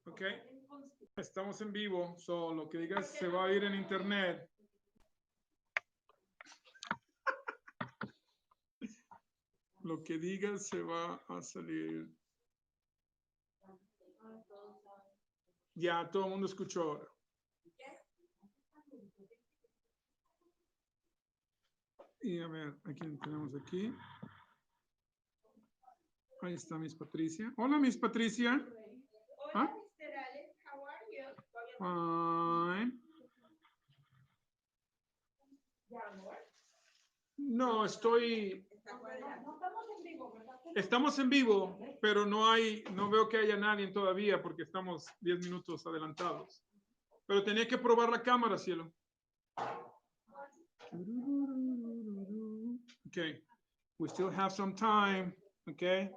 Ok. Estamos en vivo. So, lo que digas se va a ir en internet. Lo que digas se va a salir. Ya, todo el mundo escuchó ahora. Y a ver, ¿a quién tenemos aquí? Ahí está Miss Patricia. Hola, Miss Patricia. ¿Ah? Fine. No, estoy. Estamos en vivo, pero no veo que haya nadie todavía porque estamos 10 minutos adelantados. Pero tenía que probar la cámara, cielo. Okay. We still have some time. Okay.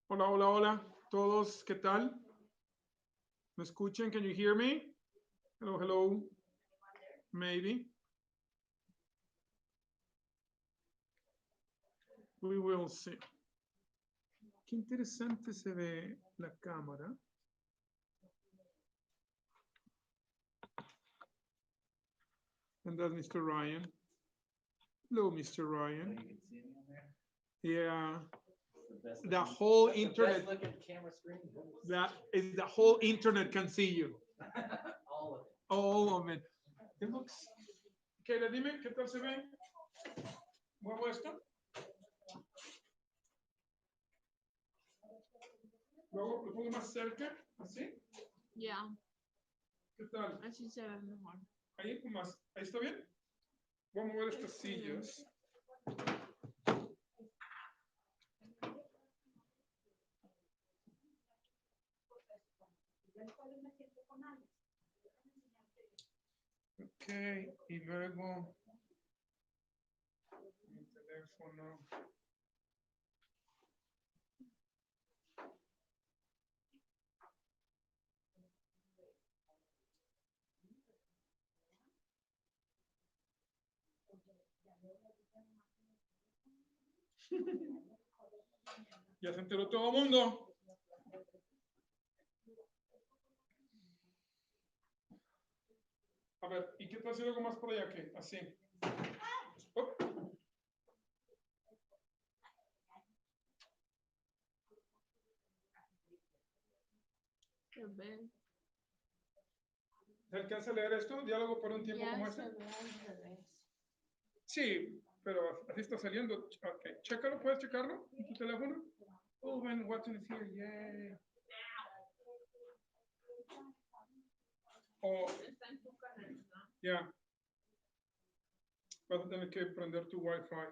Hola, hola, hola. Todos, ¿qué tal? ¿Me escuchan? Can you hear me? Hello, hello. Maybe. We will see. Qué interesante se ve la cámara. And that's Mr. Ryan. Hello, Mr. Ryan. Yeah. The whole internet. That is the whole internet can see you. All of it. It looks. Keila, dime, ¿qué tal se ve? ¿Muevo esto? Luego lo pongo más cerca, así. Ya. ¿Qué tal? Así se ve mejor. Ahí más. ¿Ahí está bien? Voy a mover estas sillas. Ok, y luego mi teléfono. Ya se enteró todo el mundo. A ver, ¿y qué tal si algo más por allá que así? Oh. ¿Se alcanza a leer esto? ¿Diálogo por un tiempo Ya como se este? ve al revés. Sí, pero así está saliendo. Ok, chécalo, ¿puedes checarlo en tu teléfono? Oh, when Watson is here, yay. Oh, Está en tu canal, ¿no? ya. Vas a tener que prender tu Wi-Fi.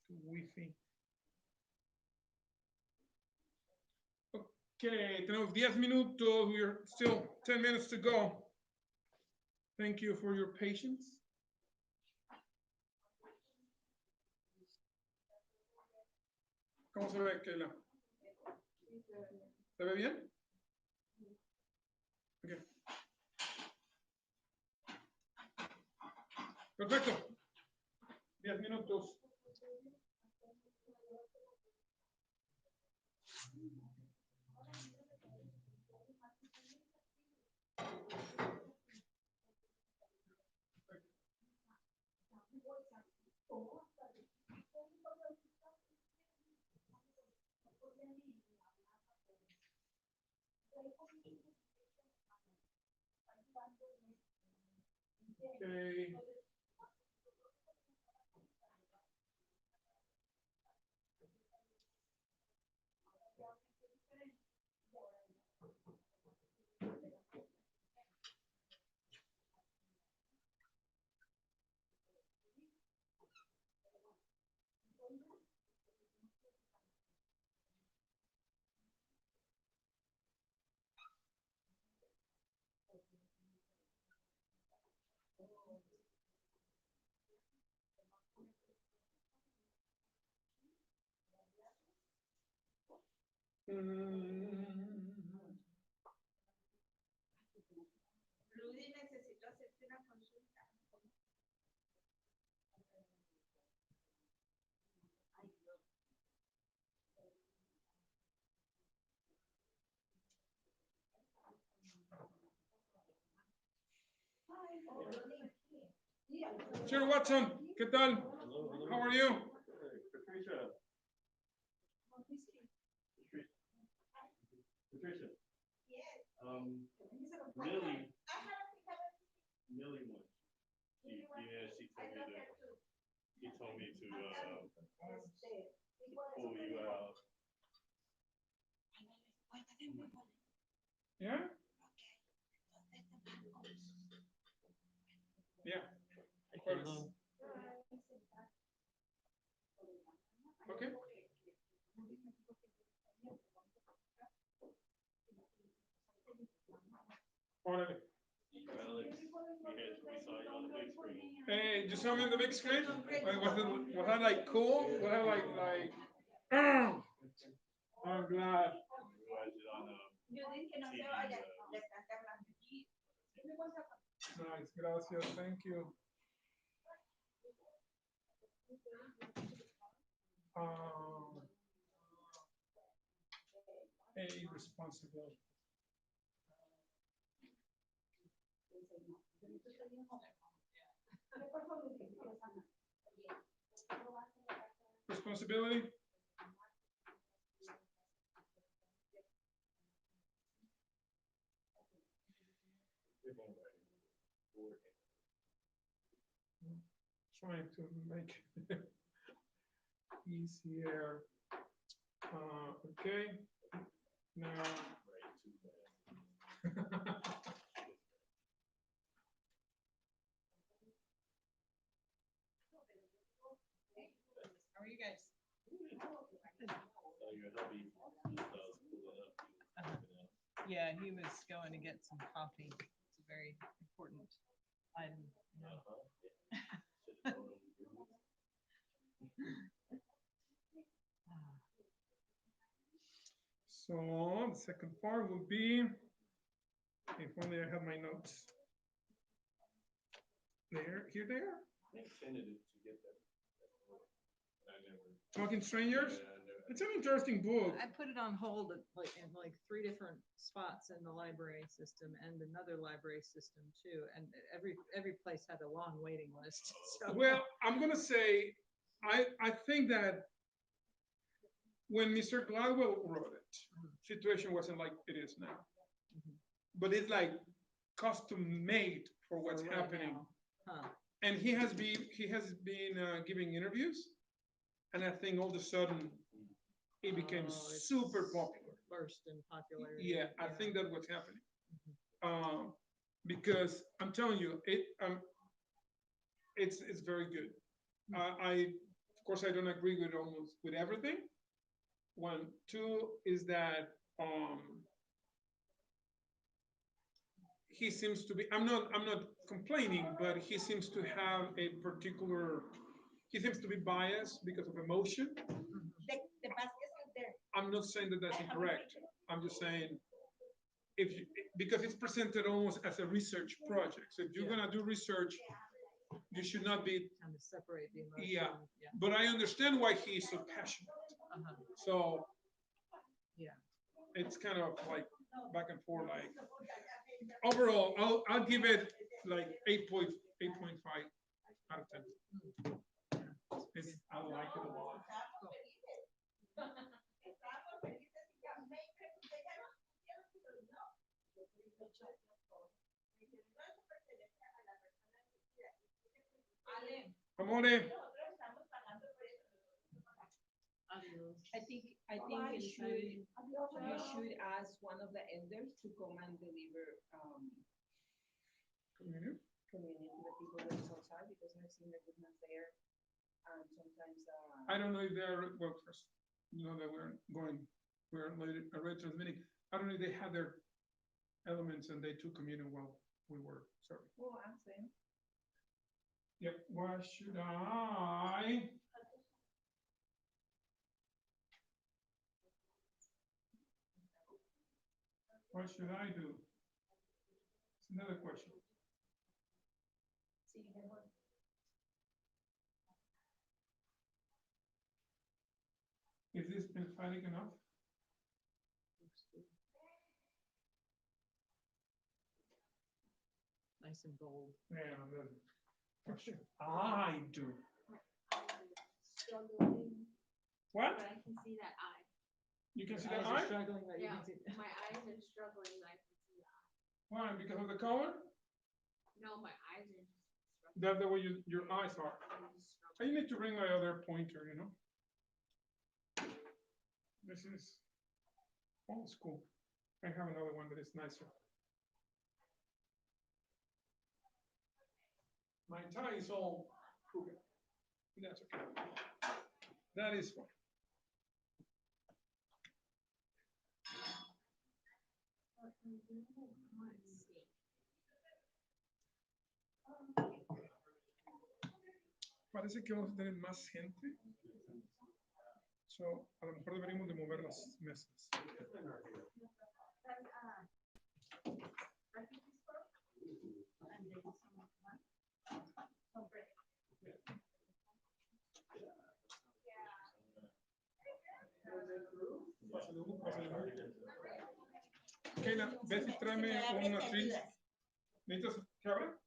Tu Wi-Fi. Okay, tenemos 10 minutos. We are still 10 minutes to go. Thank you for your patience. ¿Cómo se ve, Keila? ¿Se ve bien? Okay. Perfecto. 10 minutos. Okay. Rudy, necesito hacerte una consulta. Sir Watson, ¿qué tal? How are you? Patricia. Yes. Millie wants. She told me to pull you out. Yeah? Yeah. Of course. Okay. Órale. We saw you on the big screen. Hey, you saw me on the big screen? Was that like cool? Was that like, oh, I'm glad. Realized it on Yo dije que no se vaya. Le están hablando aquí. Nice, gracias, thank you. A responsibility. Responsibility. Trying to make it easier. Okay. Now. How are you guys? Yeah, he was going to get some coffee. It's a very important item. So the second part will be, if only I had my notes. Here they are. Talking Strangers. It's an interesting book. I put it on hold at in three different spots in the library system and another library system too. And every place had a long waiting list. So. Well, I'm gonna say, I think that when Mr. Gladwell wrote it, situation wasn't like it is now. But it's like custom made for what's right happening. Huh. And he has been giving interviews, and I think all of a sudden it became it's super popular. Burst in popularity. Yeah, I think that's what's happening. Because I'm telling you, it's very good. Of course I don't agree with almost with everything. One, two is that he seems to be. I'm not complaining, but he seems to have a particular. He seems to be biased because of emotion. I'm not saying that that's incorrect. I'm just saying because it's presented almost as a research project. So if you're gonna do research, you should not be kind of separate the emotion. Yeah. But I understand why he's so passionate. So yeah, it's kind of like back and forth. Like overall, I'll give it like 8.5 out of 10. I like it a lot. Amore. I think you should ask one of the elders to come and deliver Communion. communion to the people that is outside because I've seen the goodness there. And sometimes I don't know if they're well first. You know that we're already transmitting. I don't know if they had their elements and they took communion while we were serving. well, ask them. Yep. Why should I? What should I do? It's another question. Is this emphatic enough? Nice and bold. Yeah, what should I do? Struggling, What? but I can see that eye. You can see Eyes the are eye? struggling, but you Yeah, can see. my eyes are struggling, I can see that. Why? Because of the color? No, my eyes are just struggling. That's the way your eyes are. I'm just struggling. I need to bring my other pointer, you know? This is old school. I have another one that is nicer. My tie is all crooked. That's okay. That is fine. Parece que vamos a tener más gente. So, a lo mejor deberíamos de mover las mesas. Keila, ves y tráeme una actriz. ¿Necesitas que abra?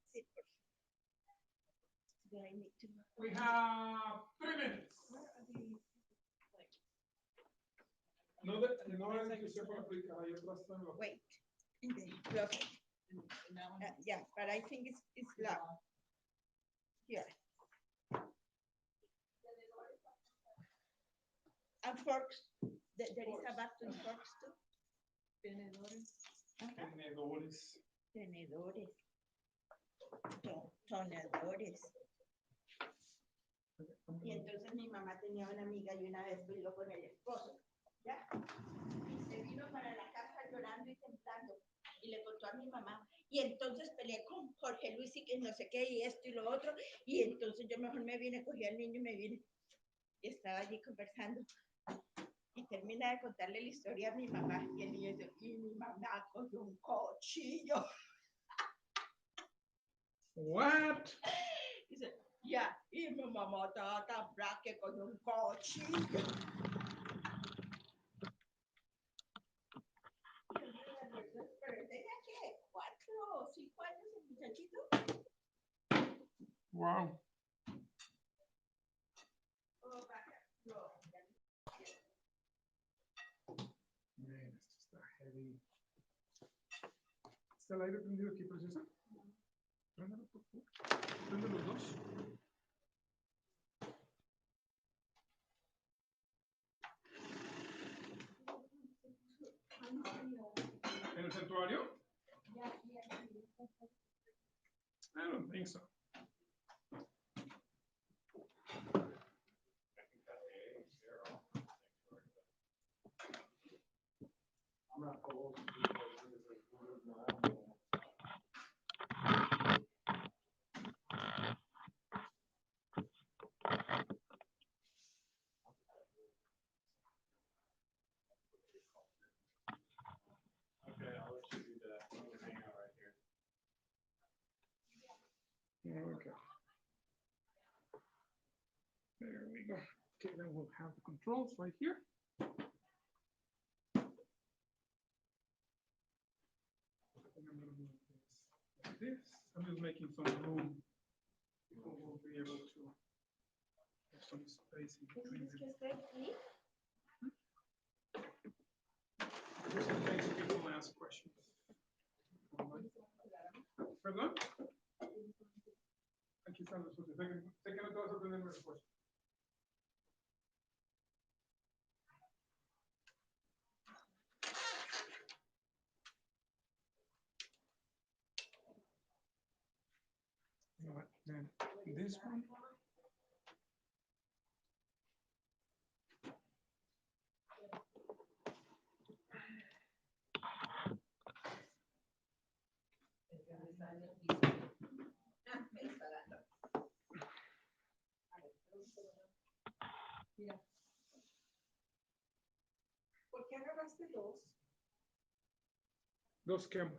We have 3 minutes. No, no es que sea para aplicar, hay otras también. Wait. Close it. And that one? Yeah, but I think it's loud. Here. And forks. There is a button forks too. Tenedores. Tenedores. Tenedores. Tonedores. Y entonces mi mamá tenía una amiga y una vez bailó con el esposo, ¿ya? Y se vino para la casa llorando y temblando. Y le contó a mi mamá. Y entonces peleé con Jorge Luis y que no sé qué, y esto y lo otro. Y entonces yo mejor me vine, cogí al niño y me vine. Y estaba allí conversando. Y termina de contarle la historia a mi mamá. Y el niño dice, y mi mamá cogió un cuchillo. What? Dice, ya, y mi mamá estaba tan brava que cogió un cuchillo. Pero tenía que 4 o 5 años el muchachito. Wow. Oh, vaya, no. Man, esto está heavy. ¿Está el aire prendido aquí, preciosa? Préndelo, por favor. Prende los dos. ¿En el santuario? I don't think so. Okay, I'll let you do that. I'm gonna hang out right here. Okay. There we go. Okay, then we'll have the controls right here. And I'm gonna move this like this. I'm just making some room. People will be able to have some space in between them. Just in case people ask questions. Perdón. Aquí están los socios. Sé que no te vas a aprender mi respuesta. You know what, then this one. ¿Por qué agarraste dos? Dos quemo.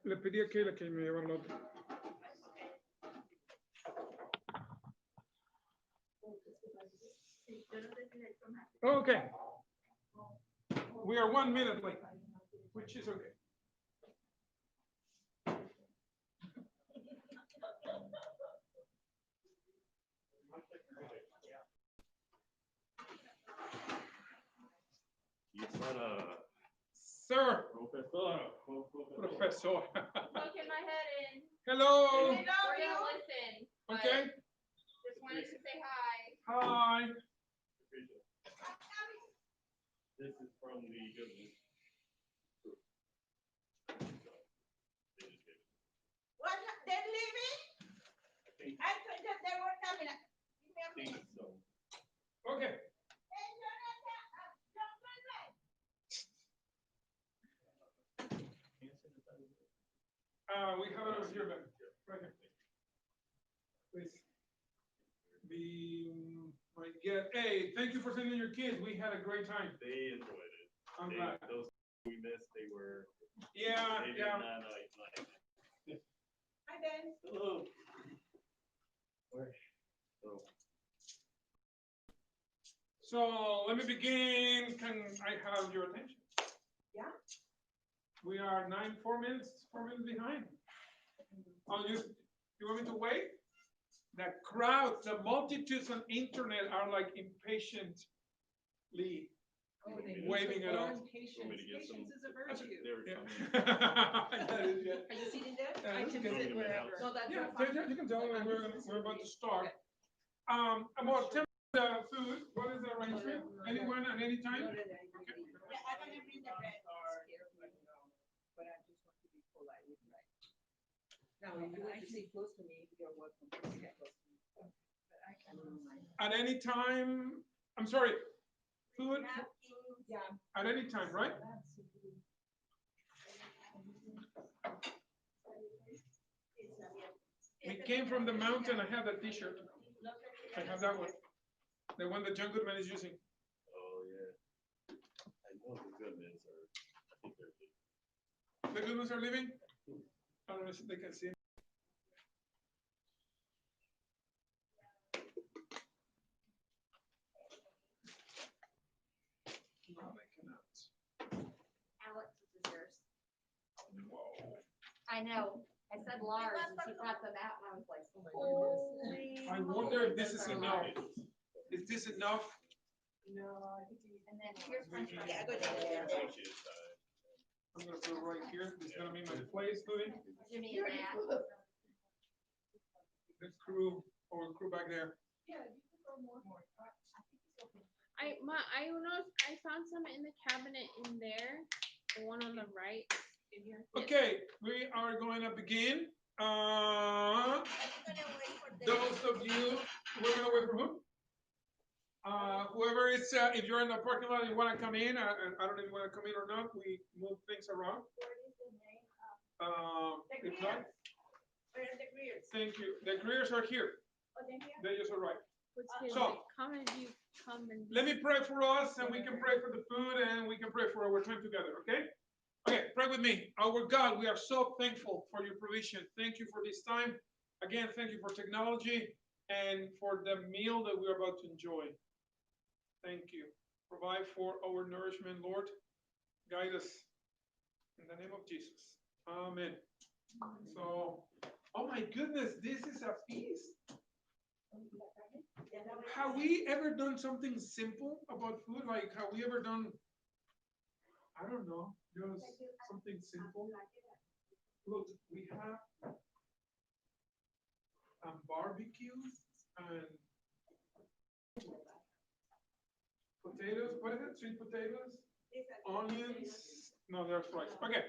Le pedí a Keila que me llevara la otra. Okay. We are 1 minute late, which is okay. Sir, Professor. Poking my head in. Hello. We're gonna listen. but Okay. Just wanted to say hi. Hi. This is from the government. What, they're leaving? I thought that they were coming. Give me a minute. So, Okay. Hey, Jonathan, John Manuel. We have it over here, man. Right here. Please. Hey, thank you for sending your kids. We had a great time. they enjoyed it. I'm glad. Those we missed, they were. Yeah, They did yeah. not like. Hi, Ben. Hello. Where? So, So let me begin. Can I have your attention? Yeah. We are 4 minutes behind. Oh, you want me to wait? The crowd, the multitudes on internet are like impatiently waving at us. Patience, Want me to get some- patience is a virtue. they were Yeah. coming. That is, yeah. Are you sitting there? Yeah, I that's can good. sit wherever. No, that's Yeah, not fine. you can tell that we're about to start. About the food, what is the arrangement? Anyone at any time? Yeah, I'm gonna bring the bread. But I just want to be polite with you. Now, if you want to sit close to me, you're welcome to sit close to me. But I can. At any time, I'm sorry, food Napkins. Yeah. at any time, right? We came from the mountain, I have that t-shirt. I have that one. The one that John Goodman is using. Oh, yeah. I know the Goodmans are, I think they're big. The Goodmans are leaving? I don't know if they can see. No, they cannot. Alex, this is yours. Whoa. I know. I said Lars and he brought them out and I was like, Oh I wonder if this is enough. Is this enough? No, I think you. and then here's my. Yeah, go ahead. I'm gonna put it right here. This is gonna be my place, Louis. Jimmy and Matt. The crew, or crew back there. I found some in the cabinet in there. The one on the right. In here. Okay, we are going to begin. I'm gonna wait for the. Those of you, we're gonna wait for who? Whoever is, if you're in the parking lot and you wanna come in, I don't know if you wanna come in or not, we move things around. What is the name? The If not, Greers. Where are the Greers? thank you. The Greers are here. Oh, they're here? They just arrived. What's his So- Come and you come and. Let me pray for us and we can pray for the food and we can pray for our time together, okay? Okay, pray with me. Our God, we are so thankful for your provision. Thank you for this time. Again, thank you for technology and for the meal that we're about to enjoy. Thank you. Provide for our nourishment, Lord. Guide us in the name of Jesus. Amen. So, oh my goodness, this is a feast. Have we ever done something simple about food? Like, have we ever done, I don't know, just something simple? Look, we have barbecue and potatoes. What is it? Sweet potatoes, onions. No, there's rice. Okay.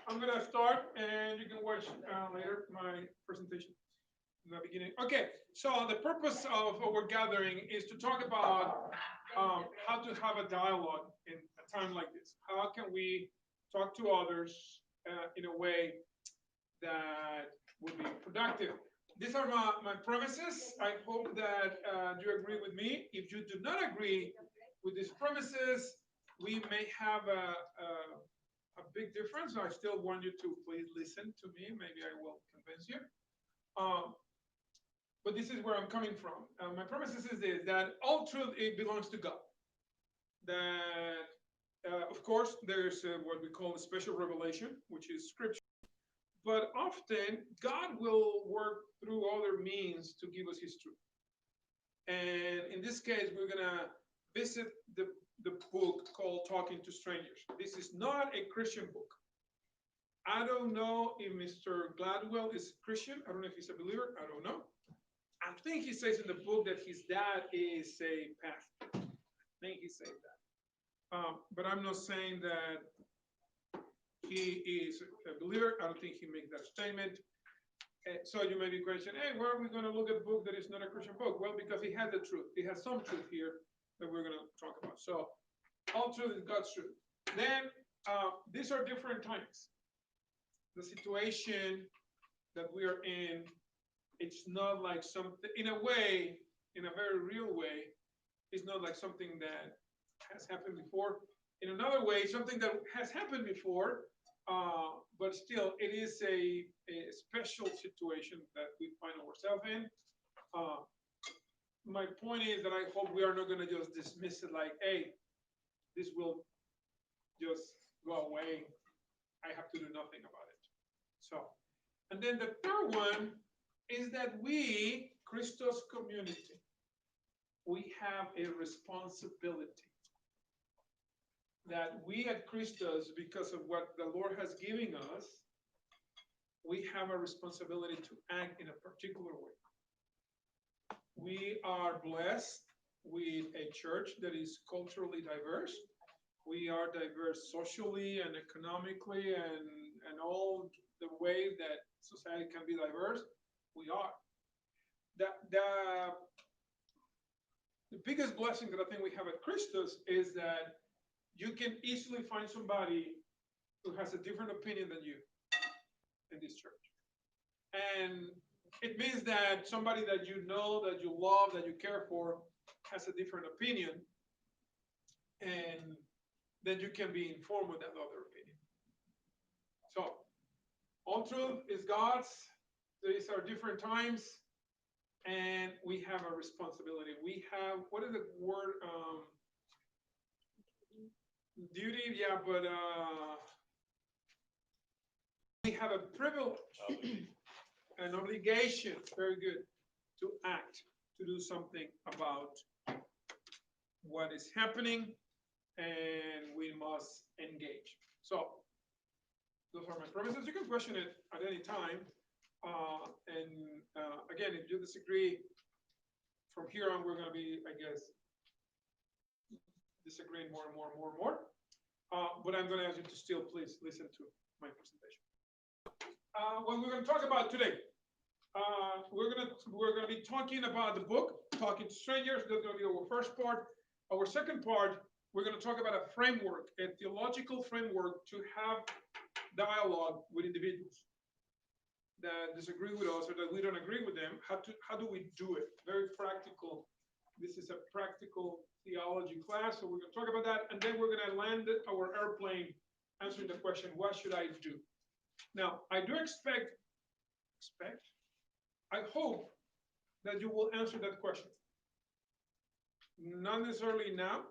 I'm gonna start, and you can watch later my presentation in the beginning. Okay. So the purpose of our gathering is to talk about how to have a dialogue in a time like this. How can we talk to others in a way that will be productive? These are my premises. I hope that you agree with me. If you do not agree with these premises, we may have a big difference. I still want you to please listen to me. Maybe I will convince you. But this is where I'm coming from. My premise is this, that all truth, it belongs to God. That, of course, there's what we call a special revelation, which is scripture. But often, God will work through other means to give us his truth. And in this case, we're going to visit the book called Talking to Strangers. This is not a Christian book. I don't know if Mr. Gladwell is a Christian. I don't know if he's a believer. I don't know. I think he says in the book that his dad is a pastor. I think he said that. But I'm not saying that he is a believer. I don't think he makes that statement. So you may be questioning, hey, why are we going to look at a book that is not a Christian book? Well, because he has the truth. He has some truth here that we're going to talk about. So all truth is God's truth. Then these are different times. The situation that we are in, it's not like something, in a way, in a very real way, it's not like something that has happened before. In another way, something that has happened before, but still, it is a special situation that we find ourselves in. My point is that I hope we are not going to just dismiss it like, hey, this will just go away. I have to do nothing about it. So, and then the third one is that we, Christos community, we have a responsibility. That we at Christos, because of what the Lord has given us, we have a responsibility to act in a particular way. We are blessed with a church that is culturally diverse. We are diverse socially and economically and all the way that society can be diverse. We are. The biggest blessing that I think we have at Christos is that you can easily find somebody who has a different opinion than you in this church. And it means that somebody that you know, that you love, that you care for, has a different opinion. And then you can be informed with that other opinion. So, all truth is God's. These are different times. And we have a responsibility. We have, what is the word? Duty, yeah, but we have a privilege, an obligation, very good, to act, to do something about what is happening, and we must engage. So, those are my premises. You can question it at any time. Again, if you disagree, from here on, we're going to be, I guess, disagreeing more and more and more and more. But I'm going to ask you to still please listen to my presentation. What we're going to talk about today, we're going to be talking about the book, Talking to Strangers. That's going to be our first part. Our second part, we're going to talk about a framework, a theological framework to have dialogue with individuals that disagree with us or that we don't agree with them. How do we do it? Very practical. This is a practical theology class, so we're going to talk about that, and then we're going to land our airplane answering the question, what should I do? Now, I do I hope that you will answer that question. Not necessarily now,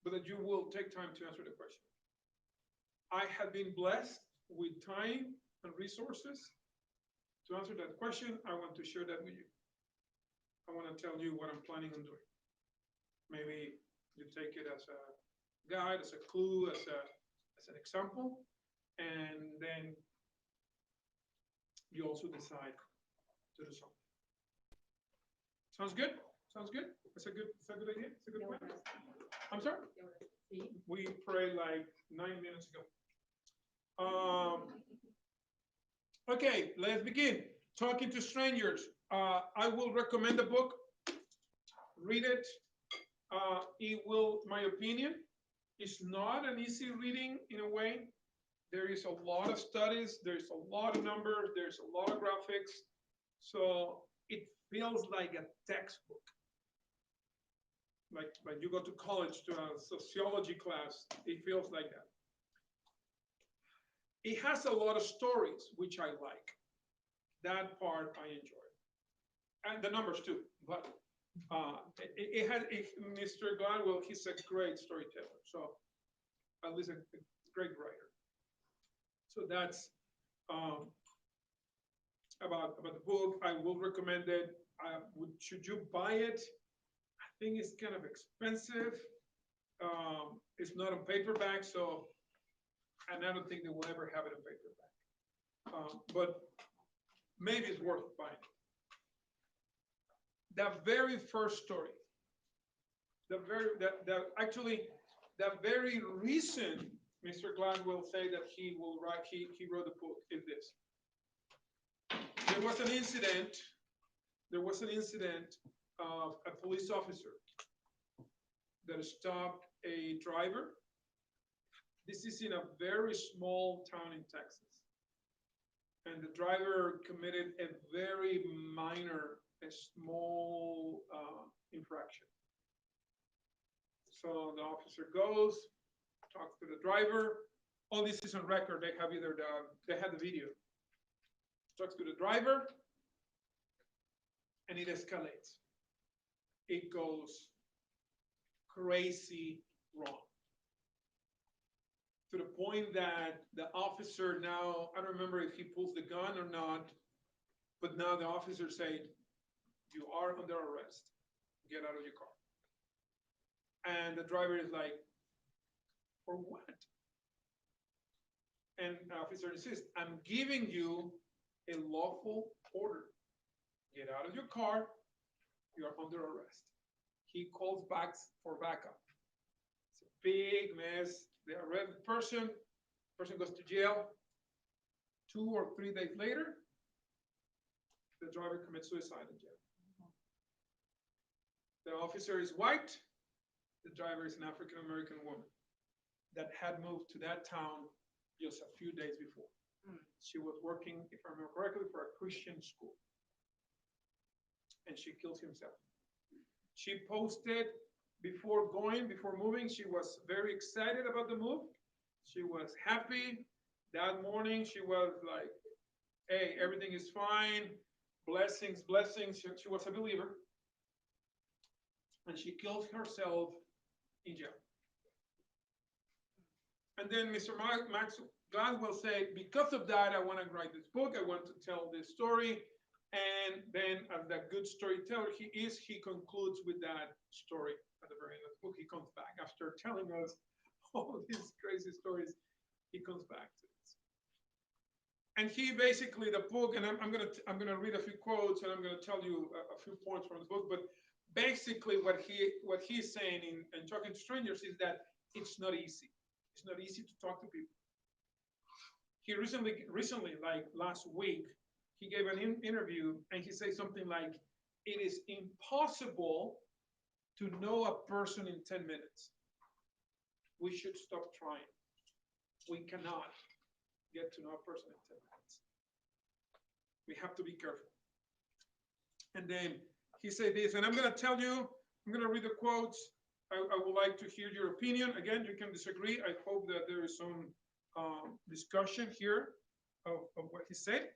but that you will take time to answer the question. I have been blessed with time and resources to answer that question. I want to share that with you. I want to tell you what I'm planning on doing. Maybe you take it as a guide, as a clue, as an example, and then you also decide to do something. Sounds good? Sounds good? It's a good idea? It's a good plan? I'm sorry? We prayed like 9 minutes ago. Okay, let's begin. Talking to Strangers. I will recommend the book. Read it. It will, my opinion, it's not an easy reading in a way. There is a lot of studies. There's a lot of numbers. There's a lot of graphics. So it feels like a textbook. like you go to college to a sociology class, it feels like that. It has a lot of stories, which I like. That part I enjoy. And the numbers too, but Mr. Gladwell, he's a great storyteller, so at least a great writer. So that's about the book. I will recommend it. Should you buy it? I think it's kind of expensive. It's not on paperback, so, and I don't think they will ever have it in paperback. But maybe it's worth buying. The very first story, the very reason Mr. Gladwell say that he wrote the book is this. There was an incident of a police officer that stopped a driver. This is in a very small town in Texas. And the driver committed a very minor, a small infraction. So the officer goes, talks to the driver. All this is on record. They have they have the video. Talks to the driver, and it escalates. It goes crazy wrong. To the point that the officer now, I don't remember if he pulls the gun or not, but now the officer said, "You are under arrest. Get out of your car." And the driver is like, "For what?" And the officer insists, "I'm giving you a lawful order. Get out of your car. You are under arrest." He calls back for backup. It's a big mess. They arrest the person goes to jail. 2 or 3 days later, the driver commits suicide in jail. The officer is white. The driver is an African-American woman that had moved to that town just a few days before. She was working, if I remember correctly, for a Christian school. And she kills herself. She posted before moving, she was very excited about the move. She was happy. That morning, she was like, "Hey, everything is fine. Blessings, blessings." She was a believer. And she kills herself in jail. And then Mr. Max Gladwell said, because of that, I want to write this book. I want to tell this story. And then, as that good storyteller he is, he concludes with that story at the very end of the book. He comes back after telling us all these crazy stories. He comes back to this. And he basically, the book, and I'm gonna read a few quotes, and I'm gonna tell you a few points from the book. But basically, what he's saying in talking to strangers is that it's not easy. It's not easy to talk to people. He recently, like last week, he gave an interview and he said something like, "It is impossible to know a person in 10 minutes. We should stop trying. We cannot get to know a person in 10 minutes. We have to be careful." And then he said this, and I'm going to tell you, I'm going to read the quotes. I would like to hear your opinion. Again, you can disagree. I hope that there is some discussion here of what he said.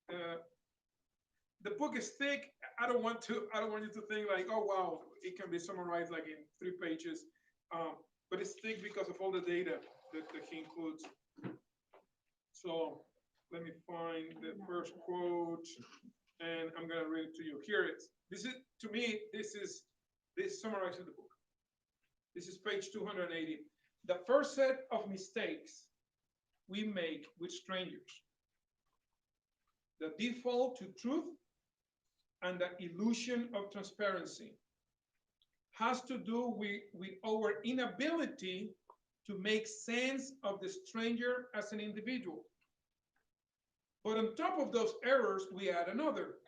The book is thick. I don't want you to think like, oh wow, it can be summarized like in 3 pages. But it's thick because of all the data that he includes. So let me find the first quote, and I'm gonna read it to you. Here it is. This is, to me, this summarizes the book. This is page 280. The first set of mistakes we make with strangers, the default to truth and the illusion of transparency, has to do with our inability to make sense of the stranger as an individual. But on top of those errors, we add another,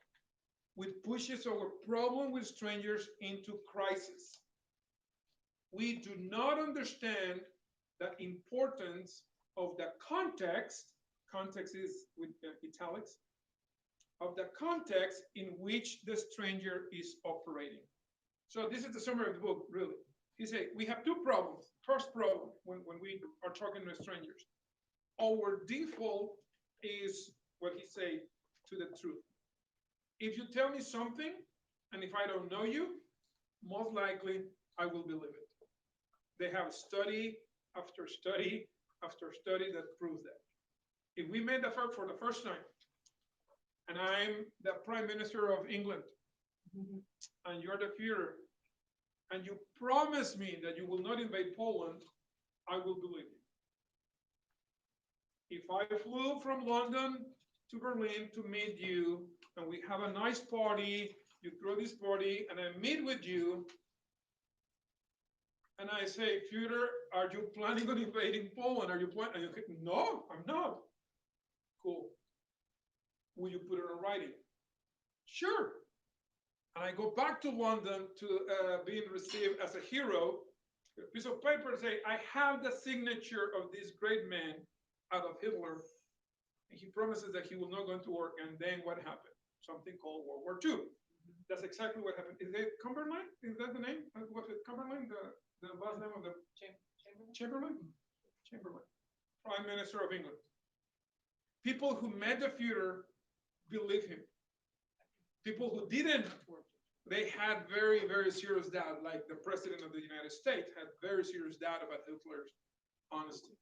which pushes our problem with strangers into crisis. We do not understand the importance of the context is with italics, of the context in which the stranger is operating. So this is the summary of the book, really. He said, we have two problems. First problem, when we are talking to strangers, our default is what he say, to the truth. If you tell me something, and if I don't know you, most likely I will believe it. They have study after study after study that proves that. If we made the fact for the first time, and I'm the Prime Minister of England, and you're the Führer, and you promise me that you will not invade Poland, I will believe you. If I flew from London to Berlin to meet you, and we have a nice party, you throw this party, and I meet with you, and I say, Führer, are you planning on invading Poland? Are you planning? No, I'm not. Cool. Will you put it in writing? Sure. And I go back to London to being received as a hero, a piece of paper say, I have the signature of this great man, Adolf Hitler, and he promises that he will not go into war. And then what happened? Something called World War II. That's exactly what happened. Is it Cumberland? Is that the name? Was it Cumberland? The last name of the Chamberlain? Chamberlain, Prime Minister of England. People who met the Führer believe him. People who didn't, they had very, very serious doubt, like the President of the United States had very serious doubt about Hitler's honesty.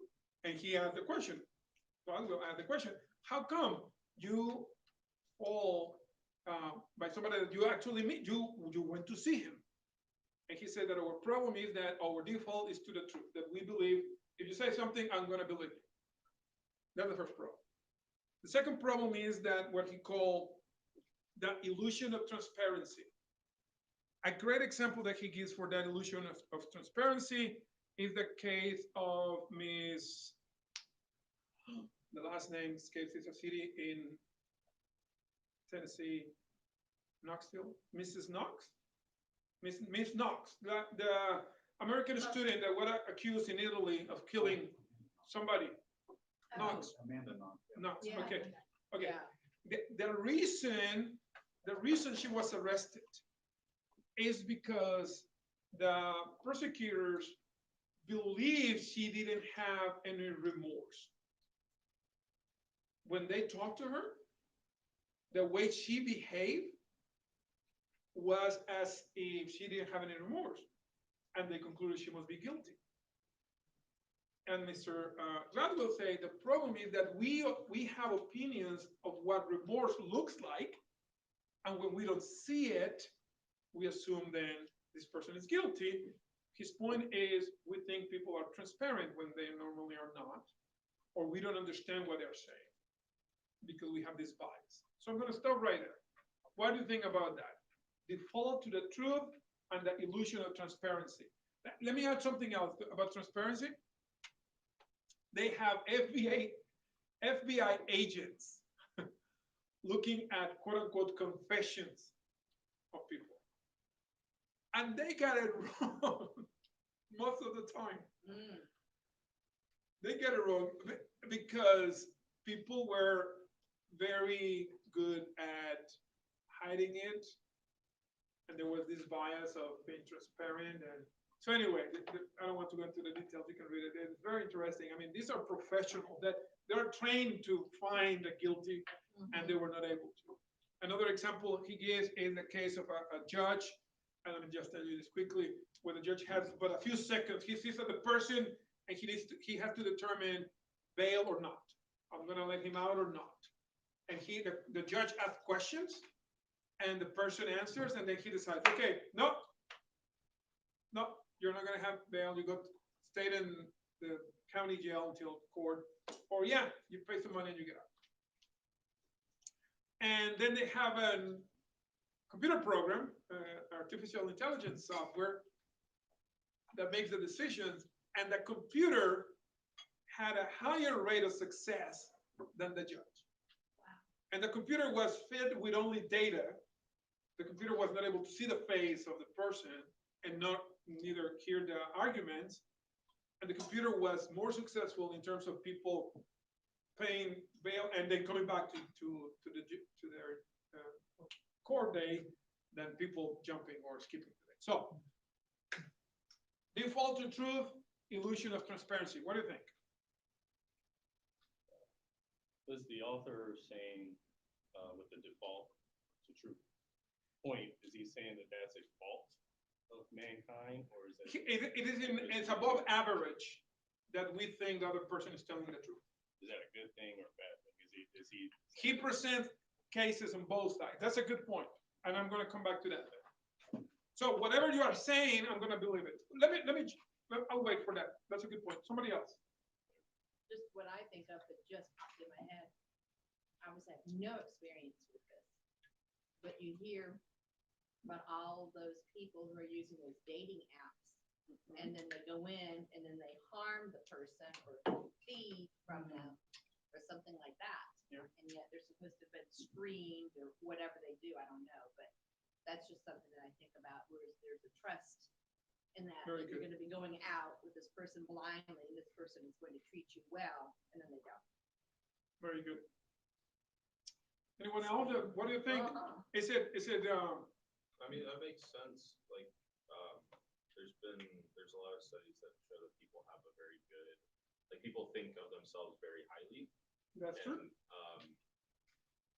And he asked the question, Gladwell asked the question, how come you fall by somebody that you actually meet, you went to see him? And he said that our problem is that our default is to the truth, that we believe, if you say something, I'm gonna believe you. That's the first problem. The second problem is that what he called the illusion of transparency. A great example that he gives for that illusion of transparency is the case of Miss, the last name escapes, it's a city in Tennessee, Knoxville, Mrs. Knox? Miss Knox, the American student that was accused in Italy of killing somebody. Knox. Amanda Knox. Knox, Yeah. okay. Okay. Yeah. The reason she was arrested is because the prosecutors believed she didn't have any remorse. When they talked to her, the way she behaved was as if she didn't have any remorse, and they concluded she must be guilty. And Mr. Gladwell said the problem is that we have opinions of what remorse looks like, and when we don't see it, we assume then this person is guilty. His point is we think people are transparent when they normally are not, or we don't understand what they're saying because we have this bias. So I'm going to stop right there. What do you think about that? Default to the truth and the illusion of transparency. Let me add something else about transparency. They have FBI agents looking at quote unquote confessions of people. And they got it wrong most of the time. They get it wrong because people were very good at hiding it. And there was this bias of being transparent. And so anyway, I don't want to go into the details. You can read it. It's very interesting. I mean, these are professionals that they're trained to find the guilty, and they were not able to. Another example he gives is the case of a judge. And let me just tell you this quickly, where the judge has but a few seconds. He sees that the person, and he has to determine bail or not. I'm going to let him out or not. And the judge asks questions, and the person answers, and then he decides, okay, no, you're not going to have bail. You go stay in the county jail until court, or yeah, you pay some money and you get out. And then they have a computer program, artificial intelligence software that makes the decisions, and the computer had a higher rate of success than the judge. Wow. And the computer was fed with only data. The computer was not able to see the face of the person and neither hear the arguments. And the computer was more successful in terms of people paying bail and then coming back to their court day than people jumping or skipping the day. So, default to truth, illusion of transparency. What do you think? Was the author saying, with the default to truth point, is he saying that that's a fault of mankind, or is it? It's above average that we think the other person is telling the truth. Is that a good thing or a bad thing? Is he? He presents cases on both sides. That's a good point, and I'm going to come back to that. So whatever you are saying, I'm going to believe it. I'll wait for that. That's a good point. Somebody else. Just what I think of that just popped in my head. I was had no experience with this, but you hear about all those people who are using those dating apps, and then they go in and then they harm the person or feed from them or something like that. Yeah. And yet they're supposed to have been screened or whatever they do. I don't know, but that's just something that I think about. Whereas there's a trust in that, Very that you're good. going to be going out with this person blindly, and this person is going to treat you well, and then they don't. Very good. Anyone else? What do you think? Uh-huh. Is it? I mean, that makes sense. Like, there's a lot of studies that show that people have a very good, like people think of themselves very highly. That's true. And,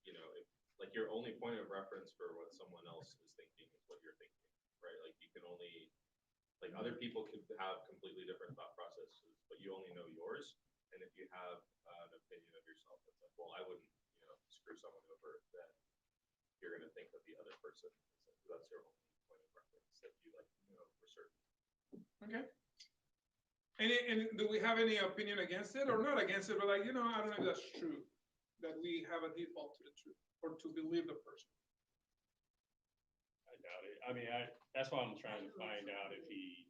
you know, if like your only point of reference for what someone else is thinking is what you're thinking, right? Like you can only, like other people could have completely different thought processes, but you only know yours. And if you have an opinion of yourself that's like, well, I wouldn't, you know, screw someone over, then you're going to think that the other person is like, that's your only point of reference that you like, you know, for certain. Okay. And do we have any opinion against it or not against it? But like, you know, I don't know if that's true, that we have a default to the truth or to believe the person. I doubt it. I mean, that's why I'm trying to find out if he,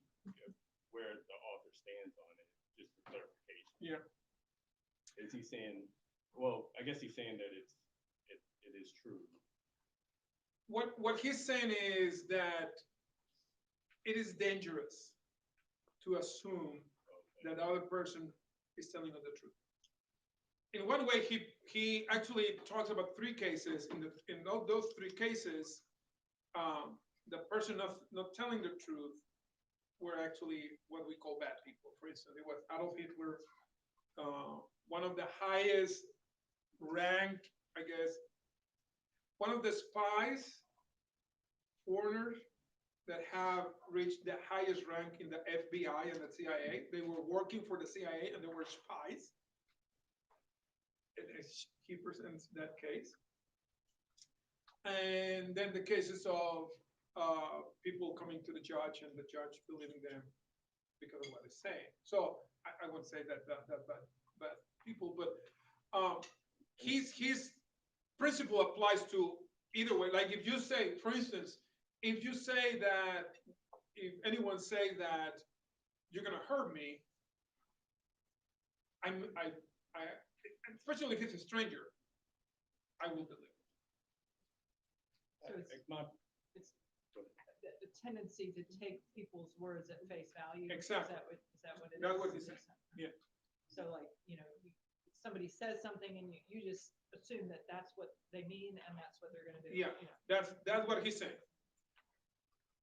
where the author stands on it, just for clarification. Yeah. Is he saying, well, I guess he's saying that it is true. What he's saying is that it is dangerous to assume that the other person is telling us the truth. In one way, he actually talks about 3 cases. In those 3 cases, the person not telling the truth were actually what we call bad people. For instance, it was Adolf Hitler, one of the highest ranked, I guess, one of the spies, foreigners, that have reached the highest rank in the FBI and the CIA. They were working for the CIA and they were spies. He presents that case. And then the cases of people coming to the judge and the judge believing them because of what they say. So I won't say that bad people, but his principle applies to either way. Like if you say, for instance, if you say that, if anyone say that you're gonna hurt me, I especially if it's a stranger, I will believe. So it's the tendency to take people's words at face value. Exactly. Is that what it is? That's what he said. Yeah. So like, somebody says something and you just assume that that's what they mean and that's what they're gonna do. Yeah, that's what he's saying.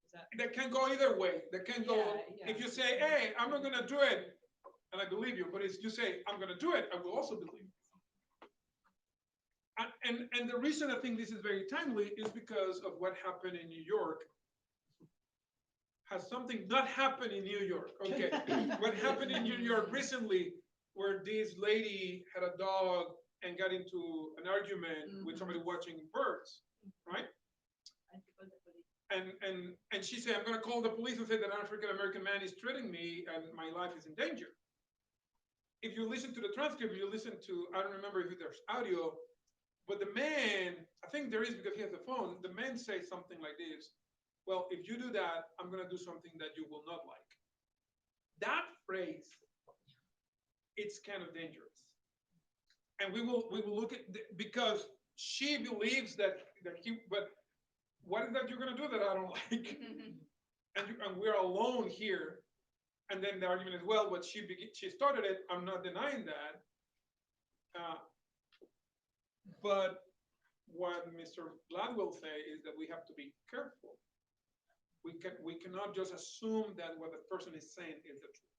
Is that? That can go either way. That can go, Yeah. if you say, hey, I'm not gonna do it, and I believe you, but if you say, I'm gonna do it, I will also believe you. And the reason I think this is very timely is because of what happened in New York. Has something not happened in New York? Okay, what happened in New York recently, where this lady had a dog and got into an argument with somebody watching birds, right? And she said, I'm gonna call the police and say that an African-American man is threatening me and my life is in danger. If you listen to the transcript, you listen to, I don't remember if there's audio, but the man, I think there is because he has a phone, the man says something like this, well, if you do that, I'm gonna do something that you will not like. That phrase, it's kind of dangerous. And we will look at, because she believes that but what is that you're gonna do that I don't like? and we're alone here. And then the argument is, well, but she started it, I'm not denying that. But what Mr. Gladwell say is that we have to be careful We cannot just assume that what the person is saying is the truth.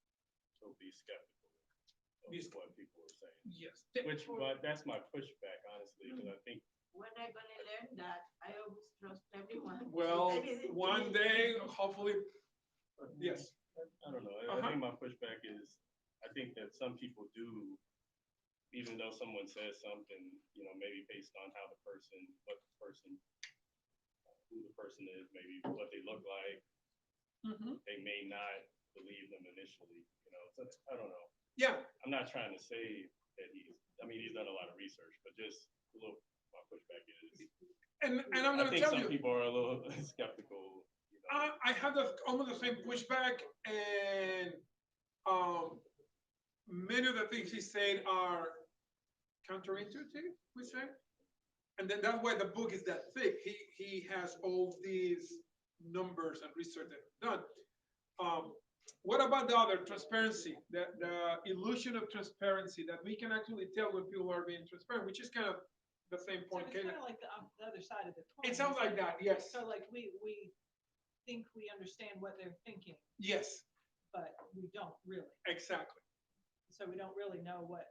So be skeptical Be of what people are saying. Yes. Which, but that's my pushback, honestly, because I think When I gonna learn that, I always trust everyone. Well, Anything one they day, say. hopefully, yes. I don't know. I Uh-huh. think my pushback is, I think that some people do, even though someone says something, you know, maybe based on how the person, what the person, who the person is, maybe what they look like, they may not believe them initially, you know, so I don't know. Yeah, I'm not trying to say that he's done a lot of research, but just a little, my pushback is, and I'm I gonna think tell some you, people are a little skeptical, you know. I have almost the same pushback, and many of the things he said are counterintuitive, we say. And then that's why the book is that thick. He has all these numbers and research that done. What about the other transparency, the illusion of transparency, that we can actually tell when people are being transparent, which is kind of the same So point. it's kind of like the other side of the coin. It sounds like that, yes, So like we think we understand what they're thinking, yes, but we don't really. exactly. So we don't really know what,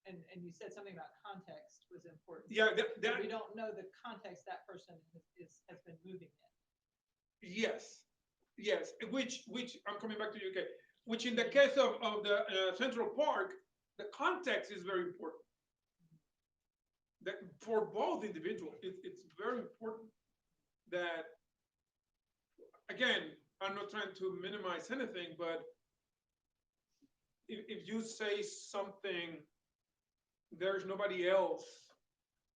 and you said something about context was important. Yeah, We don't know the context that person has been moving in. yes, yes, which I'm coming back to UK, which in the case of the Central Park, the context is very important. That for both individuals, it's very important that, again, I'm not trying to minimize anything, but if you say something, there's nobody else,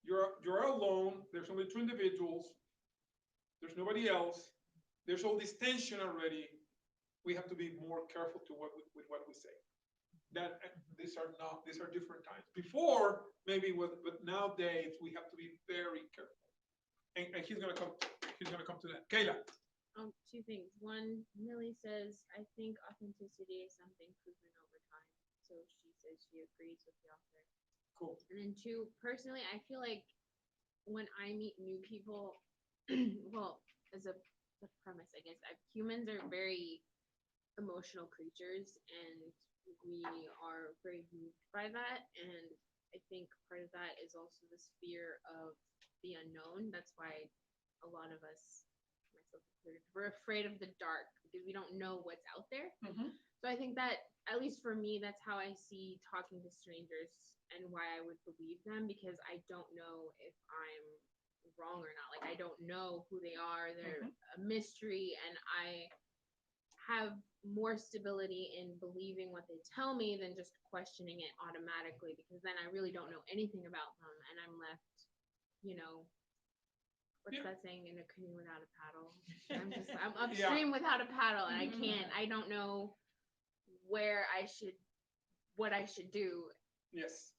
you're alone, there's only two individuals, there's nobody else, there's all this tension already, we have to be more careful with what we say. That these are different times. Before, maybe but nowadays we have to be very careful. And he's gonna come to that. Kayla. Two things. One, Millie says, I think authenticity is something proven over time. So she says she agrees with the author. Cool. And then two, personally, I feel like when I meet new people, well, as a premise, I guess, humans are very emotional creatures, and we are very moved by that. And I think part of that is also this fear of the unknown. That's why a lot of us, myself included, we're afraid of the dark because we don't know what's out there. So I think that, at least for me, that's how I see talking to strangers and why I would believe them, because I don't know if I'm wrong or not. Like, I don't know who they are. They're a mystery, and I have more stability in believing what they tell me than just questioning it automatically, because then I really don't know anything about them, and I'm left, you know, what's that saying, in a canoe without a paddle? I'm upstream without a paddle, and I don't know what I should do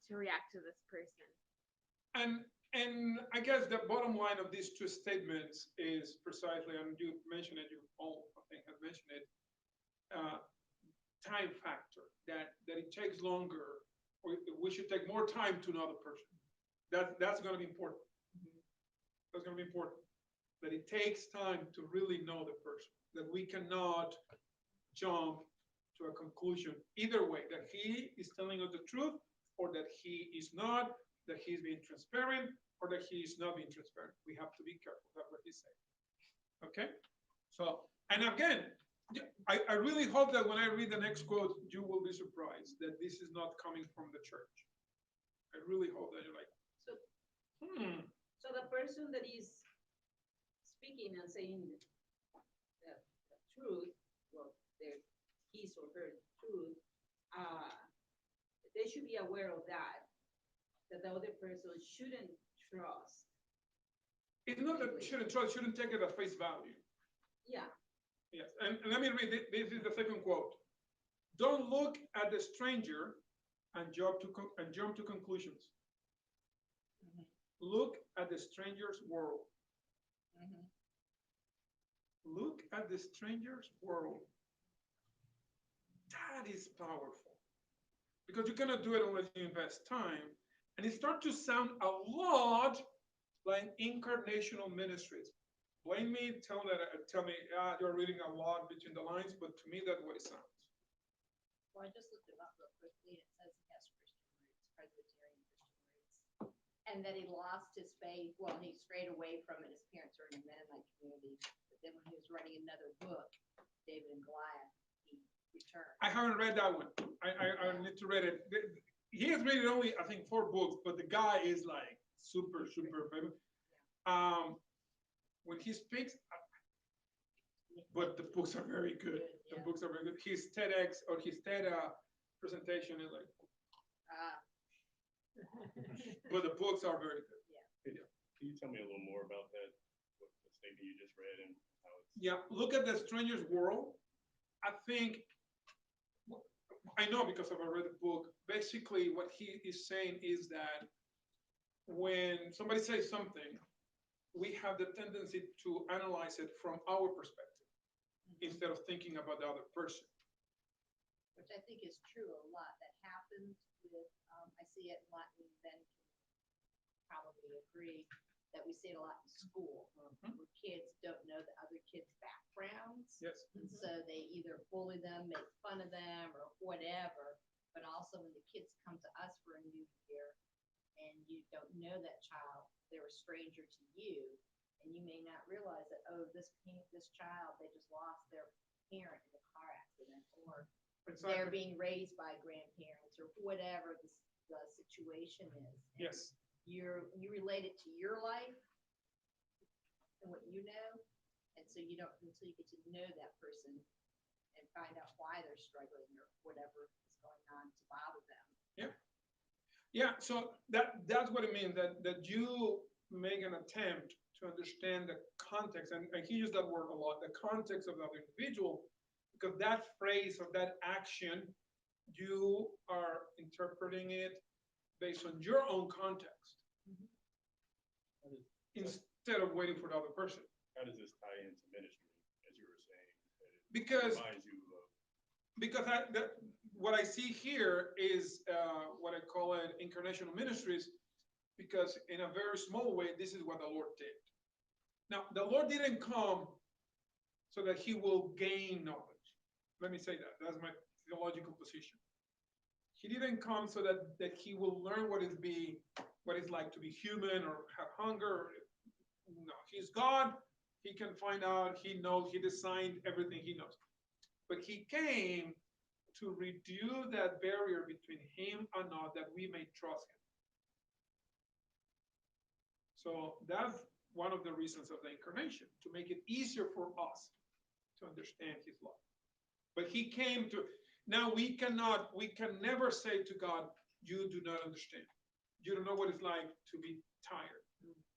to react to this person. And I guess the bottom line of these two statements is precisely, and you mentioned it, you all, I think, have mentioned it, time factor, that it takes longer, or we should take more time to know the person. That's going to be important. That's going to be important. That it takes time to really know the person. That we cannot jump to a conclusion either way, that he is telling us the truth, or that he is not, that he's being transparent, or that he is not being transparent. We have to be careful. That's what he's saying. Okay? So, and again, I really hope that when I read the next quote, you will be surprised that this is not coming from the church. I really hope that you're like, So the person that is speaking and saying the truth, well, his or her truth, they should be aware of that the other person shouldn't trust. it's not that shouldn't trust, shouldn't take it at face value. Yeah. Yes, and let me read it. This is the second quote. Don't look at the stranger and jump to conclusions. Look at the stranger's world. Look at the stranger's world. That is powerful. Because you cannot do it unless you invest time. And it starts to sound a lot like incarnational ministries. blame me, tell me, you're reading a lot between the lines, but to me, that's what it sounds. Well, I just looked it up real quickly, it says he has Christian roots, Presbyterian Christian roots. And that he lost his faith, well, he strayed away from it, his parents are in the Mennonite community, but then when he was writing another book, David and Goliath, he returned. I haven't read that one. I need to read it. He has written only, I think, 4 books, but the guy is like super famous. When he speaks, but the books are very good. The books are very good. His TEDx or his TED presentation is like, but the books are very good. Can you tell me a little more about that, what the statement you just read and how it's? Yeah, look at The Stranger's World. I think, I know because I've read the book, basically what he is saying is that when somebody says something, we have the tendency to analyze it from our perspective instead of thinking about the other person. Which I think is true a lot. That happens with, I see it a lot, and Ben can probably agree, that we see it a lot in school, where kids don't know the other kids' backgrounds. Yes. And so they either bully them, make fun of them, or whatever. But also when the kids come to us for a new year, and you don't know that child, they're a stranger to you, and you may not realize that, oh, this child, they just lost their parent in a car accident, or they're being raised by grandparents, or whatever the situation is. And Yes. you relate it to your life and what you know, and so you don't until you get to know that person and find out why they're struggling or whatever is going on to bother them. Yeah, so that's what it means, that you make an attempt to understand the context, and he used that word a lot, the context of the other individual, because that phrase or that action, you are interpreting it based on your own context instead of waiting for the other person. How does this tie into ministry, as you were saying? That it Because reminds you of, because what I see here is what I call it incarnational ministries, because in a very small way, this is what the Lord did. Now, the Lord didn't come so that he will gain knowledge. Let me say that. That's my theological position. He didn't come so that he will learn what it's like to be human or have hunger. No, he's God. He can find out. He knows. He designed everything. He knows. But he came to reduce that barrier between him and us, that we may trust him. So that's one of the reasons of the incarnation, to make it easier for us to understand his love. But he came to, now we can never say to God, you do not understand. You don't know what it's like to be tired.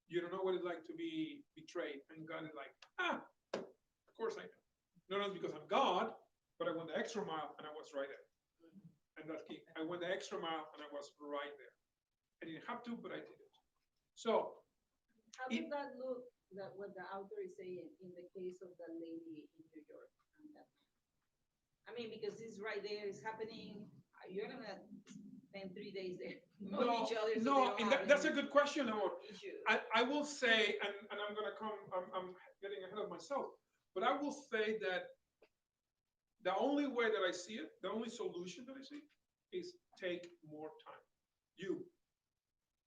You don't know what it's like to be betrayed. And God is like, of course I know. Not only because I'm God, but I went the extra mile and I was right there. And that's key. I went the extra mile and I was right there. I didn't have to, but I did it. So, how does that look, that what the author is saying in the case of the lady in New York? I mean, because it's right there, it's happening. You're gonna spend 3 days there. no, that's a good question, Amor. I will say, and I'm getting ahead of myself, but I will say that the only way that I see it, the only solution that I see is take more time. You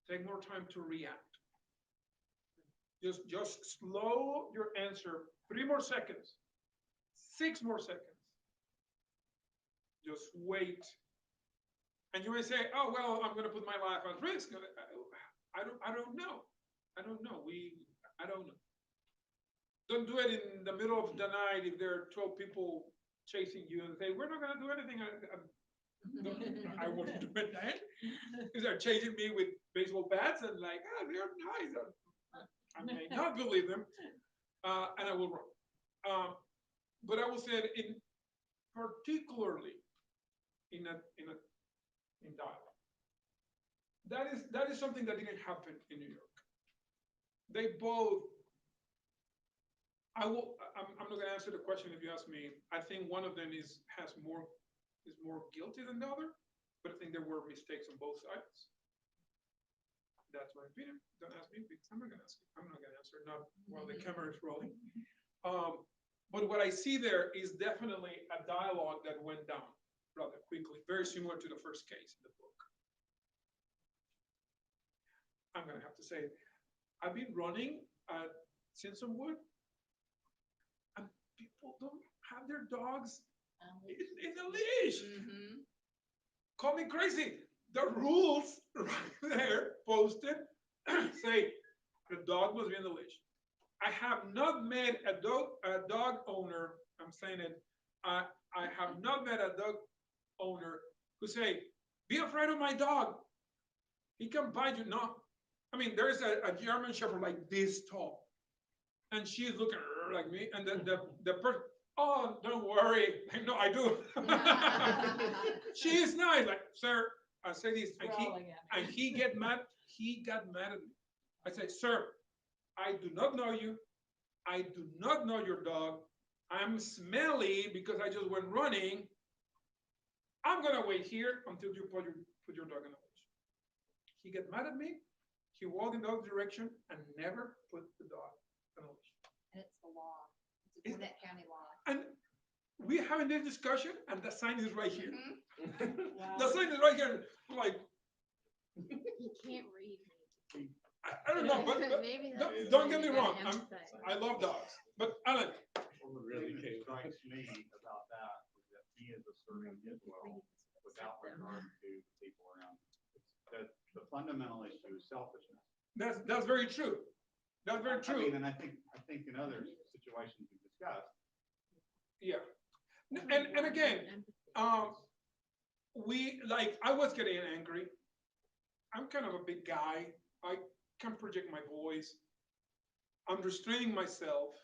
take more time to react. Just slow your answer 3 more seconds, 6 more seconds. Just wait. And you may say, oh, well, I'm going to put my life at risk. I don't know. I don't know. I don't know. Don't do it in the middle of the night if there are 12 people chasing you and say, we're not going to do anything. I wouldn't do it then. Because they're chasing me with baseball bats and like, they're nice. I may not believe them, and I will run. But I will say that particularly in dialogue, that is something that didn't happen in New York. They both. I'm not going to answer the question if you ask me. I think one of them is more guilty than the other, but I think there were mistakes on both sides. That's my opinion. Don't ask me because I'm not going to answer. not while the camera is rolling. But what I see there is definitely a dialogue that went down rather quickly, very similar to the first case in the book. I'm gonna have to say, I've been running at Simpson Wood, and people don't have their dogs in the leash. Mhm. Call me crazy. The rules right there posted say the dog must be in the leash. I have not met a dog owner. I'm saying it. I have not met a dog owner who say, "Be afraid of my dog. He can bite you." No, I mean there's a German Shepherd like this tall, and she's looking like me, and the person. Oh, don't worry. No, I do. She is nice. Like, sir, I say this, Growling at me. and he get mad. He got mad at me. I said, sir, I do not know you. I do not know your dog. I'm smelly because I just went running. I'm gonna wait here until you put your dog in the leash. He got mad at me. He walked in the other direction and never put the dog in the leash. And it's the law. It's a Is- Gwinnett County law. And we're having this discussion, and the sign is right here. Mhm. The sign is right here. I'm like, He can't read. I don't know, but Maybe don't- that's don't why get me you wrong, gotta emphasize. I love dogs. But Alan, What really strikes me about that is that he is asserting his will without regard to the people around him. That the fundamental issue is selfishness. that's very true. That's very I true. mean, and I think in other situations we've discussed, Yeah. And again, I was getting angry. I'm kind of a big guy. I can project my voice. I'm restraining myself.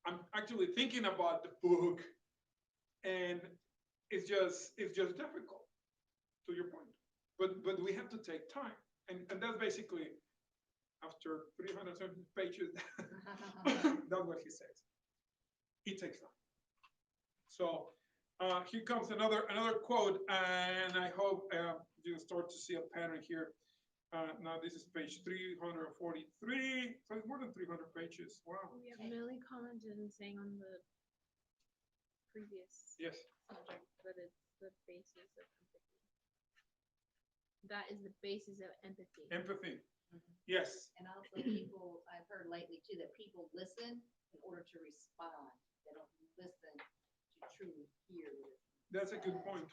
I'm actually thinking about the book, and it's just difficult, to your point. But we have to take time, and that's basically after 370 pages. That's what he says. It takes time. So here comes another quote, and I hope you start to see a pattern here. Now this is page 343, so it's more than 300 pages. Wow. We have Millie commented and saying on the previous Yes. subject that it's the basis of empathy. That is the basis of empathy. Empathy. Yes. And also people, I've heard lately too, that people listen in order to respond. They don't listen to truly hear. That's a good point.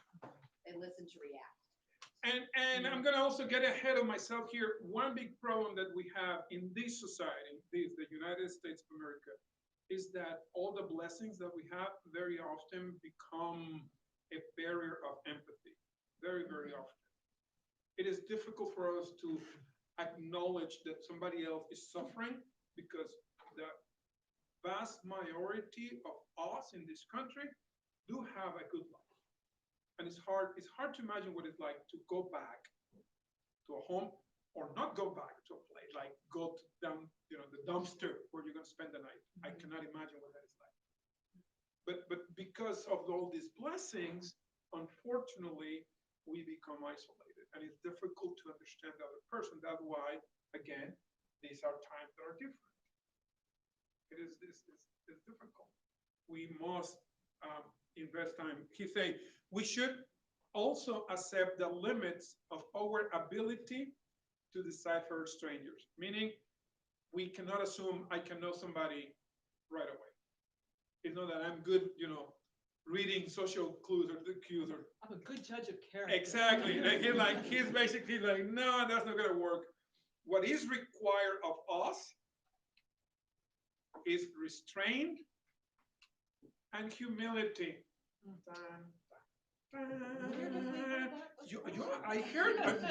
They listen to react. And I'm gonna also get ahead of myself here. One big problem that we have in this society, the United States of America, is that all the blessings that we have very often become a barrier of empathy. Very, very often. It is difficult for us to acknowledge that somebody else is suffering because the vast majority of us in this country do have a good life. And it's hard to imagine what it's like to go back to a home or not go back to a place, like go down, the dumpster where you're gonna spend the night. I cannot imagine what that is like. But because of all these blessings, unfortunately, we become isolated, and it's difficult to understand the other person. That's why, again, these are times that are different. It's difficult. We must invest time. He say we should also accept the limits of our ability to decipher strangers. Meaning, we cannot assume I can know somebody right away. It's not that I'm good, reading social clues or the cues or. I'm a good judge of character. Exactly. He's basically like, no, that's not gonna work. What is required of us is restraint and humility. I heard, but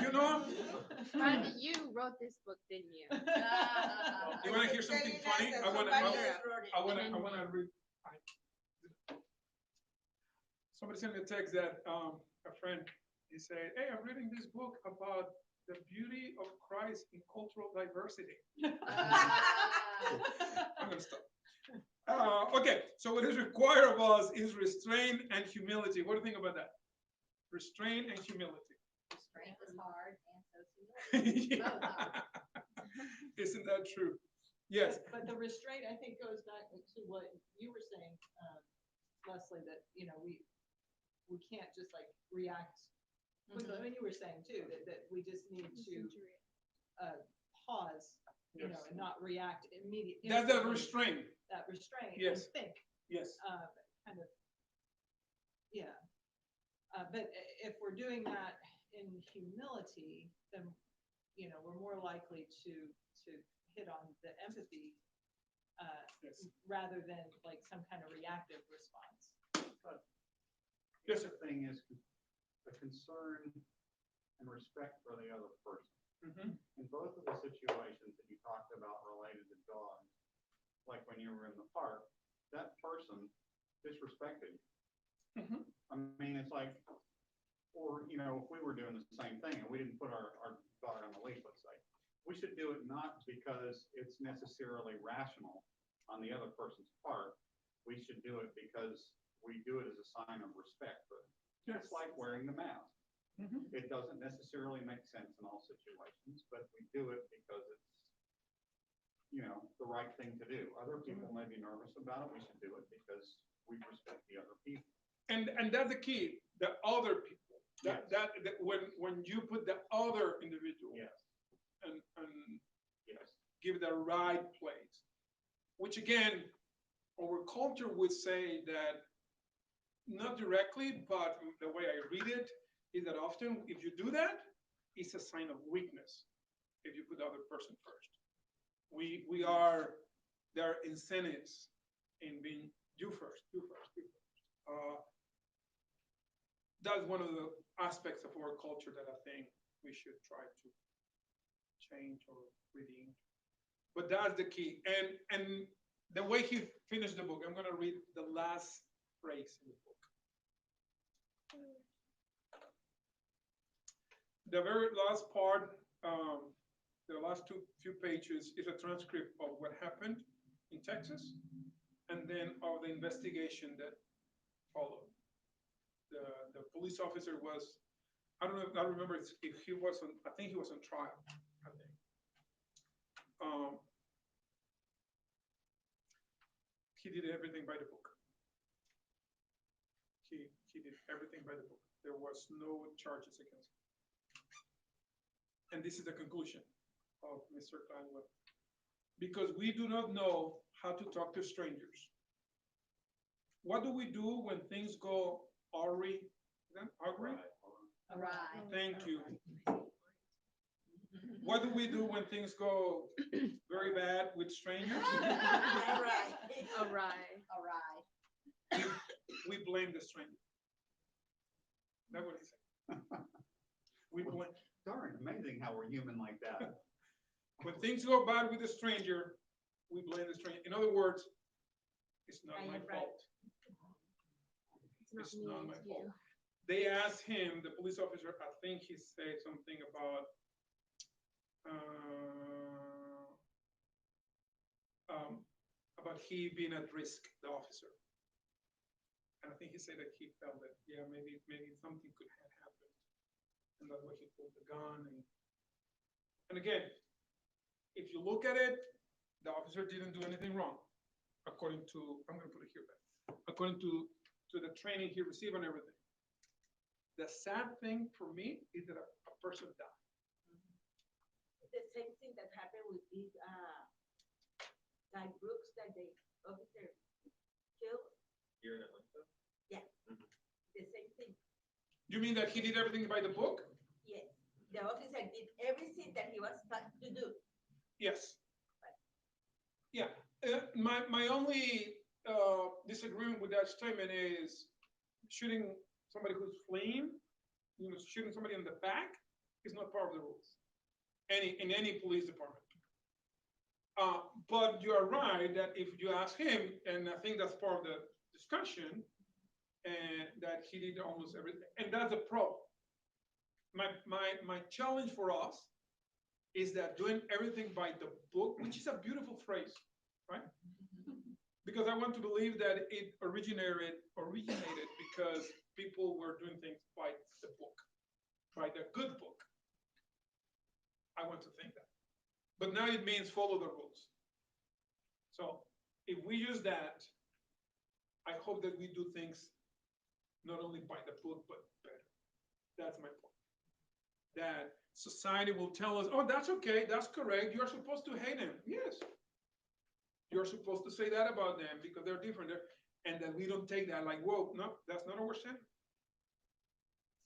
You wrote this book, didn't you? you want to hear something funny? I want to read. Somebody sent me a text that a friend, he said, hey, I'm reading this book about the beauty of Christ in cultural diversity. I'm gonna stop. Okay, so what is required of us is restraint and humility. What do you think about that? Restraint and humility. Restraint is hard and so is humility. Both Yeah. hard. Isn't that true? Yes, But the restraint, I think, goes back to what you were saying, Leslie, that, you know, we can't just like react quickly. I mean, you were saying too, that we just need to pause, you know, Yes. and not react immediately. that's the restraint. That restraint and Yes. think, Yes. kind of, yeah. But if we're doing that in humility, then, you know, we're more likely to hit on the empathy, Yes. rather than like some kind of reactive response. The other thing is the concern and respect for the other person. Mhm. In both of the situations that you talked about related to dogs, like when you were in the park, that person disrespected you. Mhm. I mean, it's like, or, you know, if we were doing the same thing and we didn't put our dog on the leash, let's say, we should do it not because it's necessarily rational on the other person's part. We should do it because we do it as a sign of respect for them. It's like wearing the mask. Mhm. It doesn't necessarily make sense in all situations, but we do it because it's, you know, the right thing to do. Other people may be nervous about it. We should do it because we respect the other people. And that's the key, the other people. Yes. That when you put the other individual Yes, and yes. give it the right place, which again, our culture would say that not directly, but the way I read it is that often if you do that, it's a sign of weakness. If you put the other person first, there are incentives in being you first. That's one of the aspects of our culture that I think we should try to change or redeem. But that's the key. And the way he finished the book, I'm gonna read the last phrase in the book. The very last part, the last few pages is a transcript of what happened in Texas, and then of the investigation that followed. The police officer was, I don't know, I remember if he was on, I think he was on trial, I think. He did everything by the book. He did everything by the book. There was no charges against him. And this is the conclusion of Mr. Gladwell. Because we do not know how to talk to strangers. What do we do when things go awry? Is that awry? Right. Thank you. What do we do when things go very bad with strangers? All right. Awry. All right. We blame the stranger. That's what he said. We blame. Darn, amazing how we're human like that. When things go bad with the stranger, we blame the stranger. In other words, it's not my Right. fault. It's It's not not me, my it's fault. you. They asked him, the police officer, I think he said something about he being at risk, the officer. And I think he said that he felt that, yeah, maybe something could have happened. And that's why he pulled the gun. And again, if you look at it, the officer didn't do anything wrong, according to, I'm gonna put it here back, according to the training he received and everything. The sad thing for me is that a person died. The same thing that happened with this guy Brooks that the officer killed. Here in Atlanta? The same thing. You mean that he did everything by the book? Yes. The officer did everything that he was supposed to do. Yes. Yeah. My only disagreement with that statement is shooting somebody who's fleeing, shooting somebody in the back is not part of the rules. In any police department. But you are right that if you ask him, and I think that's part of the discussion, and that he did almost everything, and that's the problem. My challenge for us is that doing everything by the book, which is a beautiful phrase, right? Because I want to believe that it originated because people were doing things by the book, by the good book. I want to think that. But now it means follow the rules. if we use that, I hope that we do things not only by the book, but better. That's my point. That society will tell us, oh, that's okay, that's correct, you're supposed to hate them. Yes. You're supposed to say that about them because they're different. And that we don't take that like, whoa, no, that's not our sin.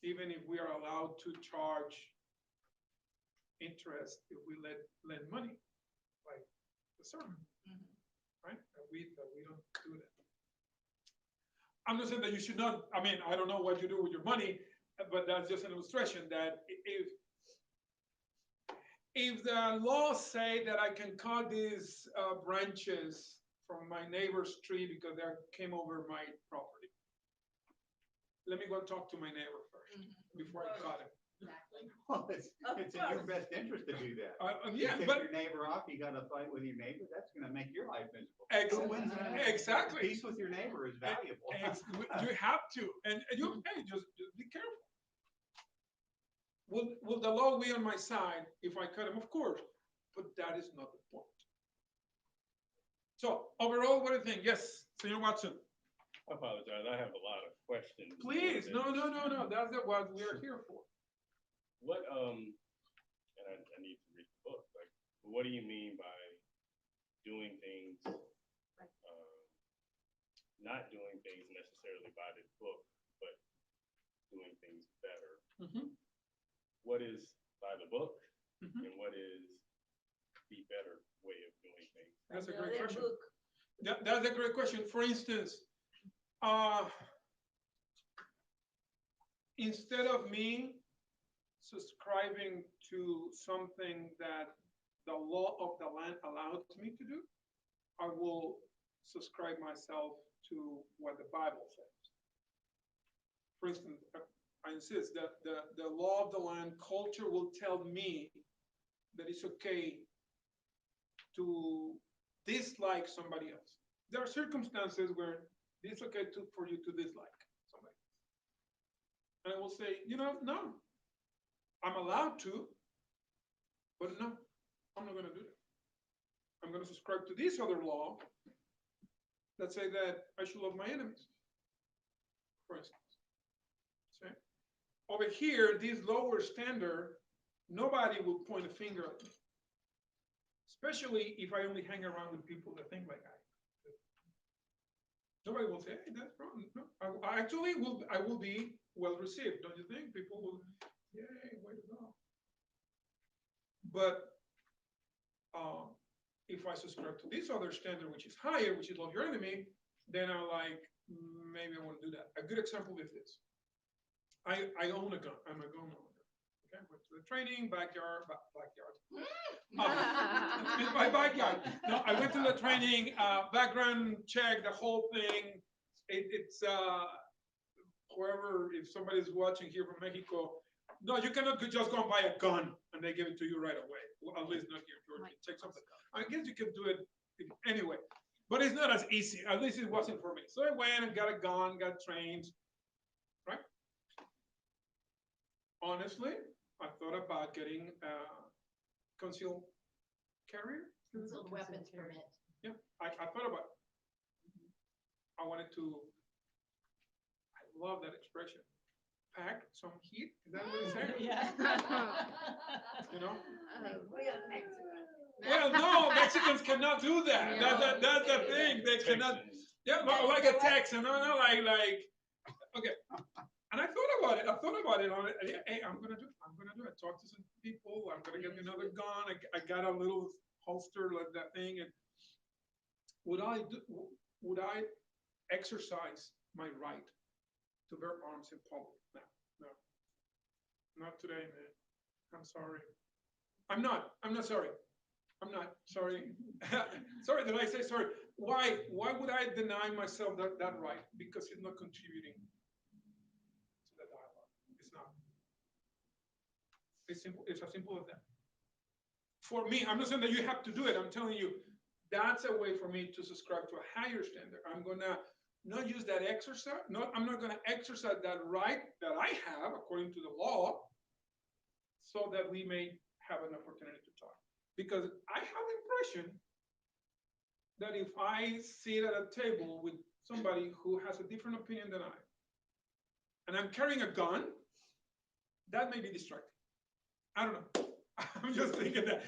Even if we are allowed to charge interest if we lend money, like the sermon, right? That we don't do that. I'm not saying that you should not, I mean, I don't know what you do with your money, but that's just an illustration that if the laws say that I can cut these branches from my neighbor's tree because they came over my property, let me go talk to my neighbor first before I cut it. Exactly. Well, it's in your best interest to do that. Yeah, You but pick your neighbor off, you got a fight with your neighbor, that's gonna make your life miserable. Ex- Who wins in that? exactly. Peace with your neighbor is valuable. You have to, and you hey, just be careful. Will the law be on my side if I cut him? Of course, but that is not the point. So overall, what do you think? Yes, Señor Watson. I apologize, I have a lot of questions. Please, no. That's what we are here for. What, and I need to read the book, like, what do you mean by doing things, not doing things necessarily by the book, but doing things better? What is by the book and what is the better way of doing things? That's a great Another question. book. That's a great question. For instance, instead of me subscribing to something that the law of the land allows me to do, I will subscribe myself to what the Bible says. For instance, I insist that the law of the land culture will tell me that it's okay to dislike somebody else. There are circumstances where it's okay for you to dislike somebody. And I will say, no, I'm allowed to, but no, I'm not going to do that. I'm going to subscribe to this other law that say that I should love my enemies, for instance. See? Over here, this lower standard, nobody will point a finger at me, especially if I only hang around with people that think like I do. Nobody will say, hey, that's wrong. No, I will be well received, don't you think? People will, yay, way to go. But if I subscribe to this other standard, which is higher, which is love your enemy, then I'm like, maybe I won't do that. A good example is this. I own a gun. I'm a gun owner. Okay, went to the training, backyard. It's my backyard. No, I went to the training, background check, the whole thing. It's whoever, if somebody's watching here from Mexico, no, you cannot just go and buy a gun and they give it to you right away. Well, at least not here in Georgia. It takes something. I guess you can do it anyway, but it's not as easy. At least it wasn't for me. So I went and got a gun, got trained, right? Honestly, I thought about getting a concealed carrier. Concealed weapons permit. Yeah, I thought about it. I wanted to, I love that expression. Pack some heat. Is that what it's saying? Yeah. You know? Real Mexican. Well, no, Mexicans cannot do that. Yeah. That's the thing. They cannot. Texans. Yeah, like a Texan. No, like. Okay. And I thought about it. Hey, I'm gonna do it. Talk to some people. I'm gonna get another gun. I got a little holster like that thing. And would I exercise my right to bear arms in public? No, not today, man. I'm sorry. I'm not sorry. I'm not sorry. Sorry, did I say sorry? Why would I deny myself that right? Because it's not contributing to the dialogue. It's not. It's simple. It's as simple as that. For me, I'm not saying that you have to do it. I'm telling you, that's a way for me to subscribe to a higher standard. I'm gonna not use that exercise. I'm not gonna exercise that right that I have according to the law, so that we may have an opportunity to talk. Because I have the impression that if I sit at a table with somebody who has a different opinion than I, and I'm carrying a gun, that may be distracting. I don't know. I'm just thinking that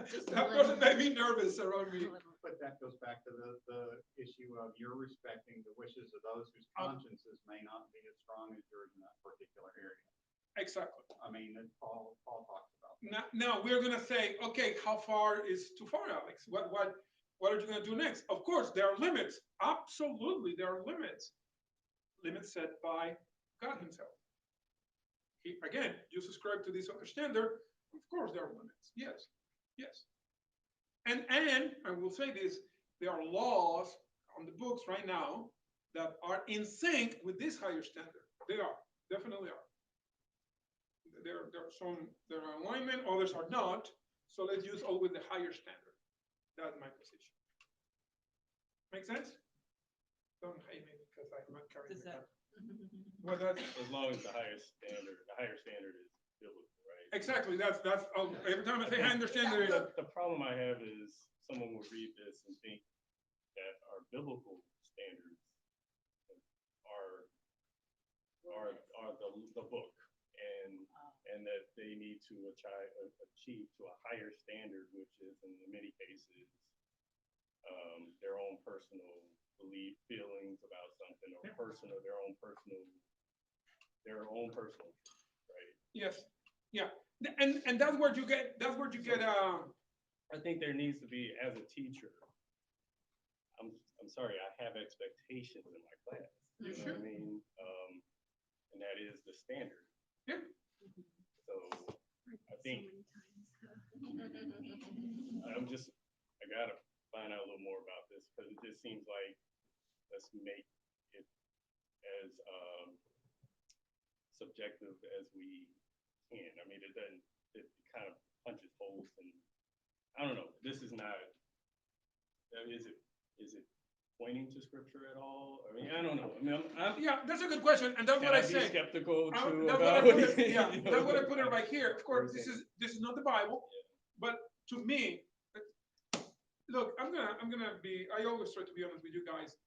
Just a that little. person may be nervous around me. But that goes back to the issue of you're respecting the wishes of those whose consciences may not be as strong as yours in that particular area. Exactly. I mean, and Paul talks about that. Now we're gonna say, okay, how far is too far, Alex? What are you gonna do next? Of course, there are limits. Absolutely, there are limits. Limits set by God Himself. Again, you subscribe to this understanding. Of course, there are limits. Yes, yes. And I will say this: there are laws on the books right now that are in sync with this higher standard. They are, definitely are. There are some that are in alignment, others are not. So let's use always the higher standard. That's my position. Make sense? Don't hate me because I'm not carrying Does the that- gun. Well, that's As long as the higher standard is biblical, right? exactly that's every time I say I understand there is The problem I have is someone will read this and think that our biblical standards are the book and that they need to achieve to a higher standard, which is in many cases their own personal belief, feelings about something, or their own personal, right? yes, yeah, and that's where you get I think there needs to be, as a teacher, I'm sorry, I have expectations in my class. You know what I mean? And that is the standard. Yeah. So I think I gotta find out a little more about this because it just seems like let's make it as subjective as we can. I mean, it kind of punches holes and I don't know. This is not. Is it pointing to scripture at all? I mean, I don't know. I mean, yeah, that's a good question, and that's what I say. Skeptical too That's about what I put it, yeah, you know, that's what I put it right here. Of course, this everything. is not the Bible, but to me, look, I'm gonna be. I always try to be honest with you guys.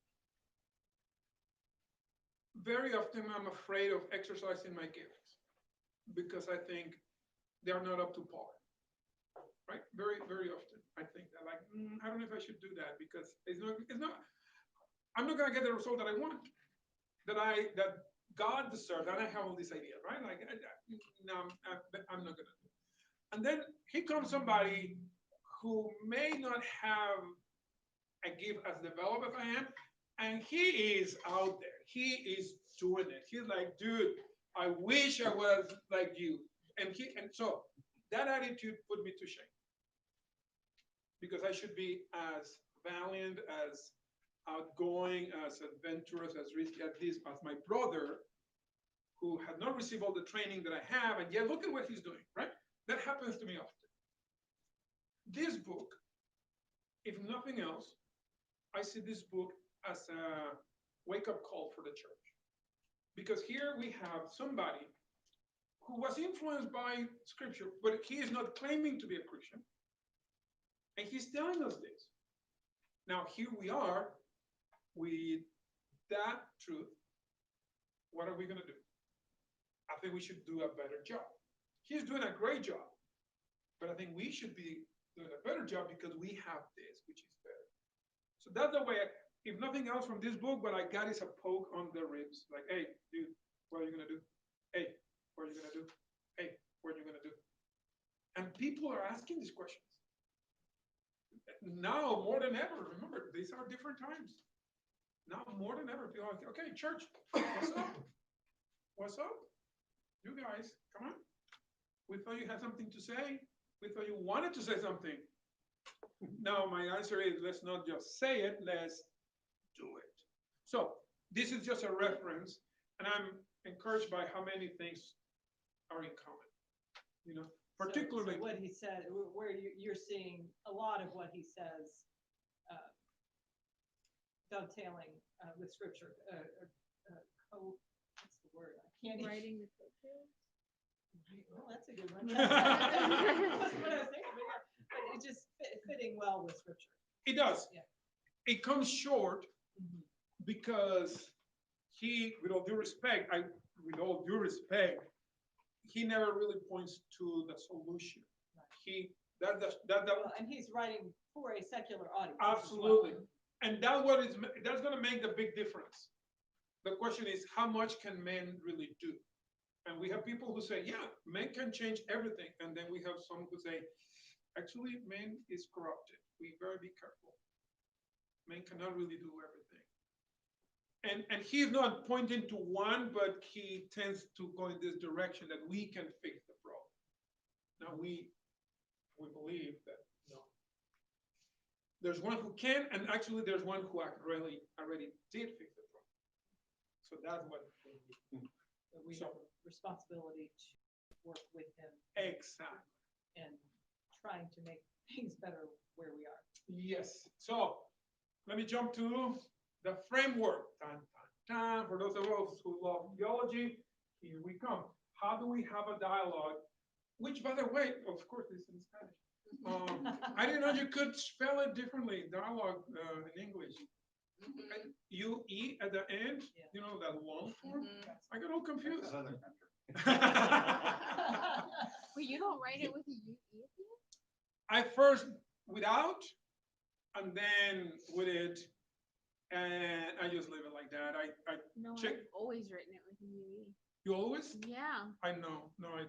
Very often, I'm afraid of exercising my gifts because I think they are not up to par. Right? Very, very often, I think that like I don't know if I should do that because it's not. I'm not gonna get the result that I want, that God deserves, and I have all these ideas, right? Like, no, I'm not gonna do it. And then here comes somebody who may not have a gift as developed as I am, and he is out there. He is doing it. He's like, dude, I wish I was like you. And so that attitude put me to shame because I should be as valiant, as outgoing, as adventurous, as risky as this, as my brother, who had not received all the training that I have, and yet look at what he's doing, right? That happens to me often. This book, if nothing else, I see this book as a wake-up call for the church. Because here we have somebody who was influenced by scripture, but he is not claiming to be a Christian. And he's telling us this. Now, here we are with that truth. What are we going to do? I think we should do a better job. He's doing a great job, but I think we should be doing a better job because we have this, which is better. So that's the way, if nothing else from this book, what I got is a poke on the ribs. Like, hey, dude, what are you going to do? Hey, what are you going to do? Hey, what are you going to do? And people are asking these questions. Now, more than ever, remember, these are different times. Now, more than ever, people are like, okay, church, what's up? What's up? You guys, come on. We thought you had something to say. We thought you wanted to say something. No, my answer is let's not just say it, let's do it. So this is just a reference, and I'm encouraged by how many things are in common. You know, particularly So what he said, where you're seeing a lot of what he says dovetailing with scripture. What's the word? I can't even. Writing the coattails. Well, that's a good one. That's what I was thinking, but it's just fitting well with scripture. it does. Yeah. it comes short Mhm. because he, with all due respect, he never really points to the solution. He, that, Well, and he's writing for a secular audience. as well. absolutely. And that's gonna make the big difference. The question is, how much can men really do? And we have people who say, yeah, men can change everything. And then we have some who say, actually, men is corrupted. We better be careful. Men cannot really do everything. And he's not pointing to one, but he tends to go in this direction that we can fix the problem. Now we believe that no. There's one who can, and actually there's one who already did fix the problem. So that's what That we have a responsibility to work with him exactly. and trying to make things better where we are. Yes. So let me jump to the framework. Dun, dun, dun. For those of us who love theology, here we come. How do we have a dialogue? Which, by the way, of course, is in Spanish. I didn't know you could spell it differently. Dialogue in English. UE at the end. Yeah. You know that long form. I got all confused. Another country. Wait, you don't write it with a U E at the end? I first without, and then with it, and I just leave it like that. I No, check. I've always written it with a UE. You always? Yeah. I know. No, I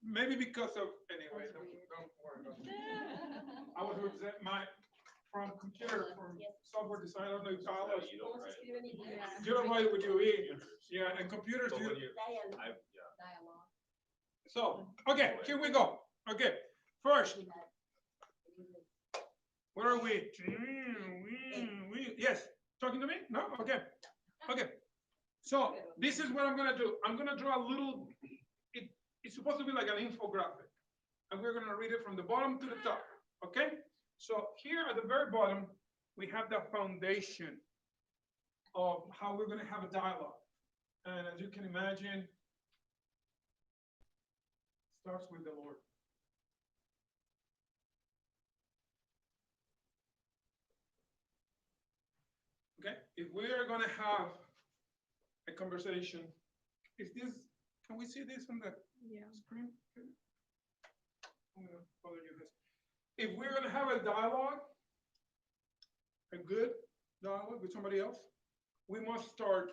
maybe because of anyway. That's weird. Don't worry about it. I was represent from computer, from software design. I don't know if No, dialogue. you don't write. Yeah. You don't write it with UE. Yeah, and computers So do. when you, Dialogue. yeah, Dialogue. So okay, here we go. Okay, first, where are we? Yes, talking to me? No? Okay. Okay. So this is what I'm gonna do. I'm gonna draw a little, it's supposed to be like an infographic. And we're gonna read it from the bottom to the top, okay? So here at the very bottom, we have the foundation of how we're gonna have a dialogue. And as you can imagine, starts with the Lord. Okay, if we are gonna have a conversation, is this, can we see this on the Yeah. screen? I'm gonna bother you this. If we're gonna have a dialogue, a good dialogue with somebody else, we must start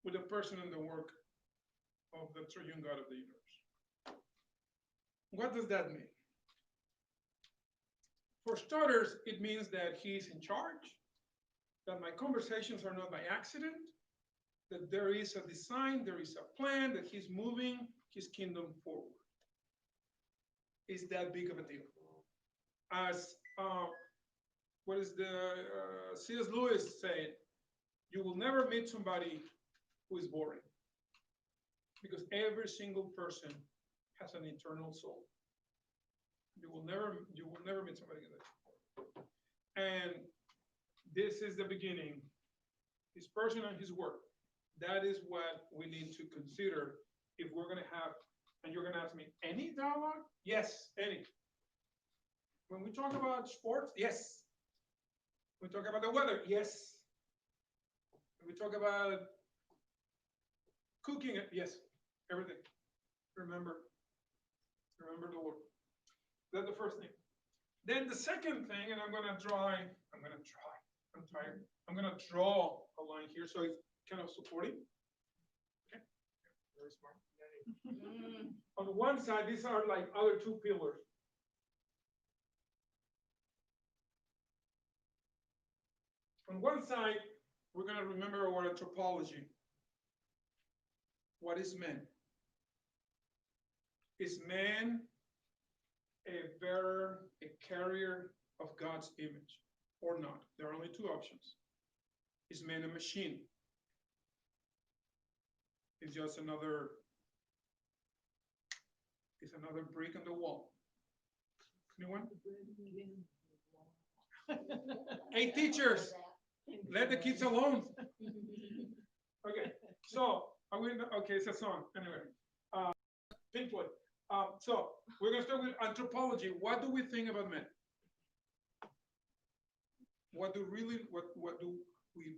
with the person and the work of the triune God of the universe. What does that mean? For starters, it means that he's in charge, that my conversations are not by accident, that there is a design, there is a plan, that he's moving his kingdom forward. Is that big of a deal? As what is the C.S. Lewis said, you will never meet somebody who is boring, because every single person has an eternal soul. You will never meet somebody like that. And this is the beginning. His person and his work. That is what we need to consider if we're gonna have, and you're gonna ask me, any dialogue? Yes, any. When we talk about sports, yes. We talk about the weather, yes. When we talk about cooking, yes, everything. Remember the Lord. That's the first thing. Then the second thing, and I'm gonna draw a line here so it's kind of supporting. Okay, very smart. On one side, these are like other two pillars. On one side, we're gonna remember our anthropology. What is man? Is man a carrier of God's image or not? There are only two options. Is man a machine? It's just another brick on the wall. Anyone? Hey, teachers, let the kids alone. Okay, so okay, it's a song. Anyway, Pink Floyd. So we're gonna start with anthropology. What do we think about men? what do we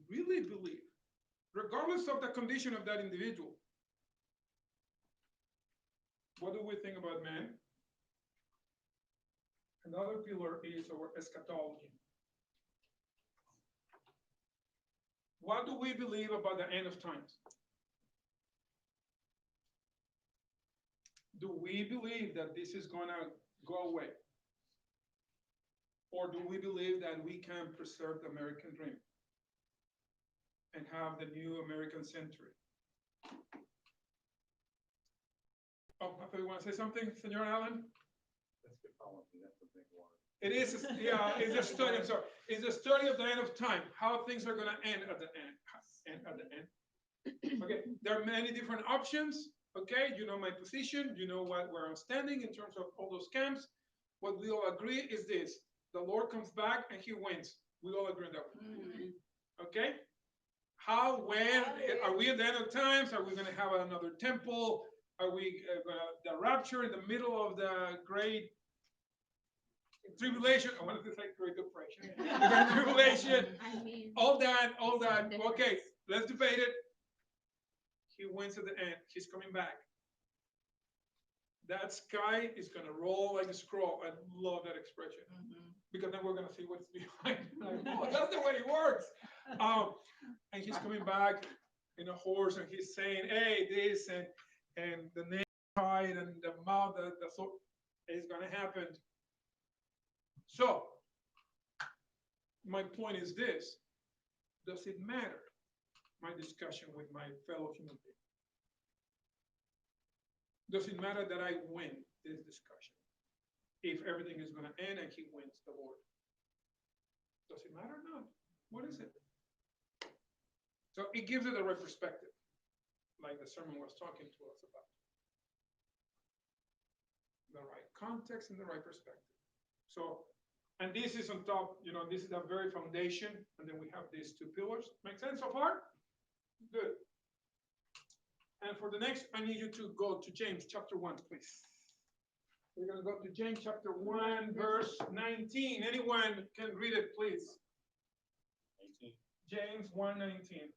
really believe, regardless of the condition of that individual? What do we think about man? Another pillar is our eschatology. What do we believe about the end of times? Do we believe that this is going to go away? Or do we believe that we can preserve the American dream and have the new American century? Oh, I thought you want to say something, Senor Allen? That's good policy, that's a big one. It is, yeah, it's a study, I'm sorry. It's a study of the end of time, how things are going to end at the end. Okay, there are many different options. Okay, you know my position, you know where I'm standing in terms of all those camps. What we all agree is this: the Lord comes back and he wins. We all agree on that one. Okay? How, when, are we at the end of times? Are we going to have another temple? Are we the rapture in the middle of the great tribulation? I wanted to say great depression. The great tribulation. I mean, All that. Okay, let's debate it. He wins at the end. He's coming back. That sky is going to roll like a scroll. I love that expression. Because then we're going to see what's behind. Like, oh, that's the way it works. And he's coming back in a horse and he's saying, hey, this and the name pride and the mouth, the soul is going to happen. So, my point is this: does it matter, my discussion with my fellow human being? Does it matter that I win this discussion if everything is going to end and he wins the Lord? Does it matter or not? What is it? So it gives it the right perspective, like the sermon was talking to us about. The right context and the right perspective. So, and this is on top, this is the very foundation, and then we have these two pillars. Make sense so far? Good. And for the next, I need you to go to James chapter 1, please. We're going to go to James chapter 1, verse 19. Anyone can read it, please. 19. James 1:19.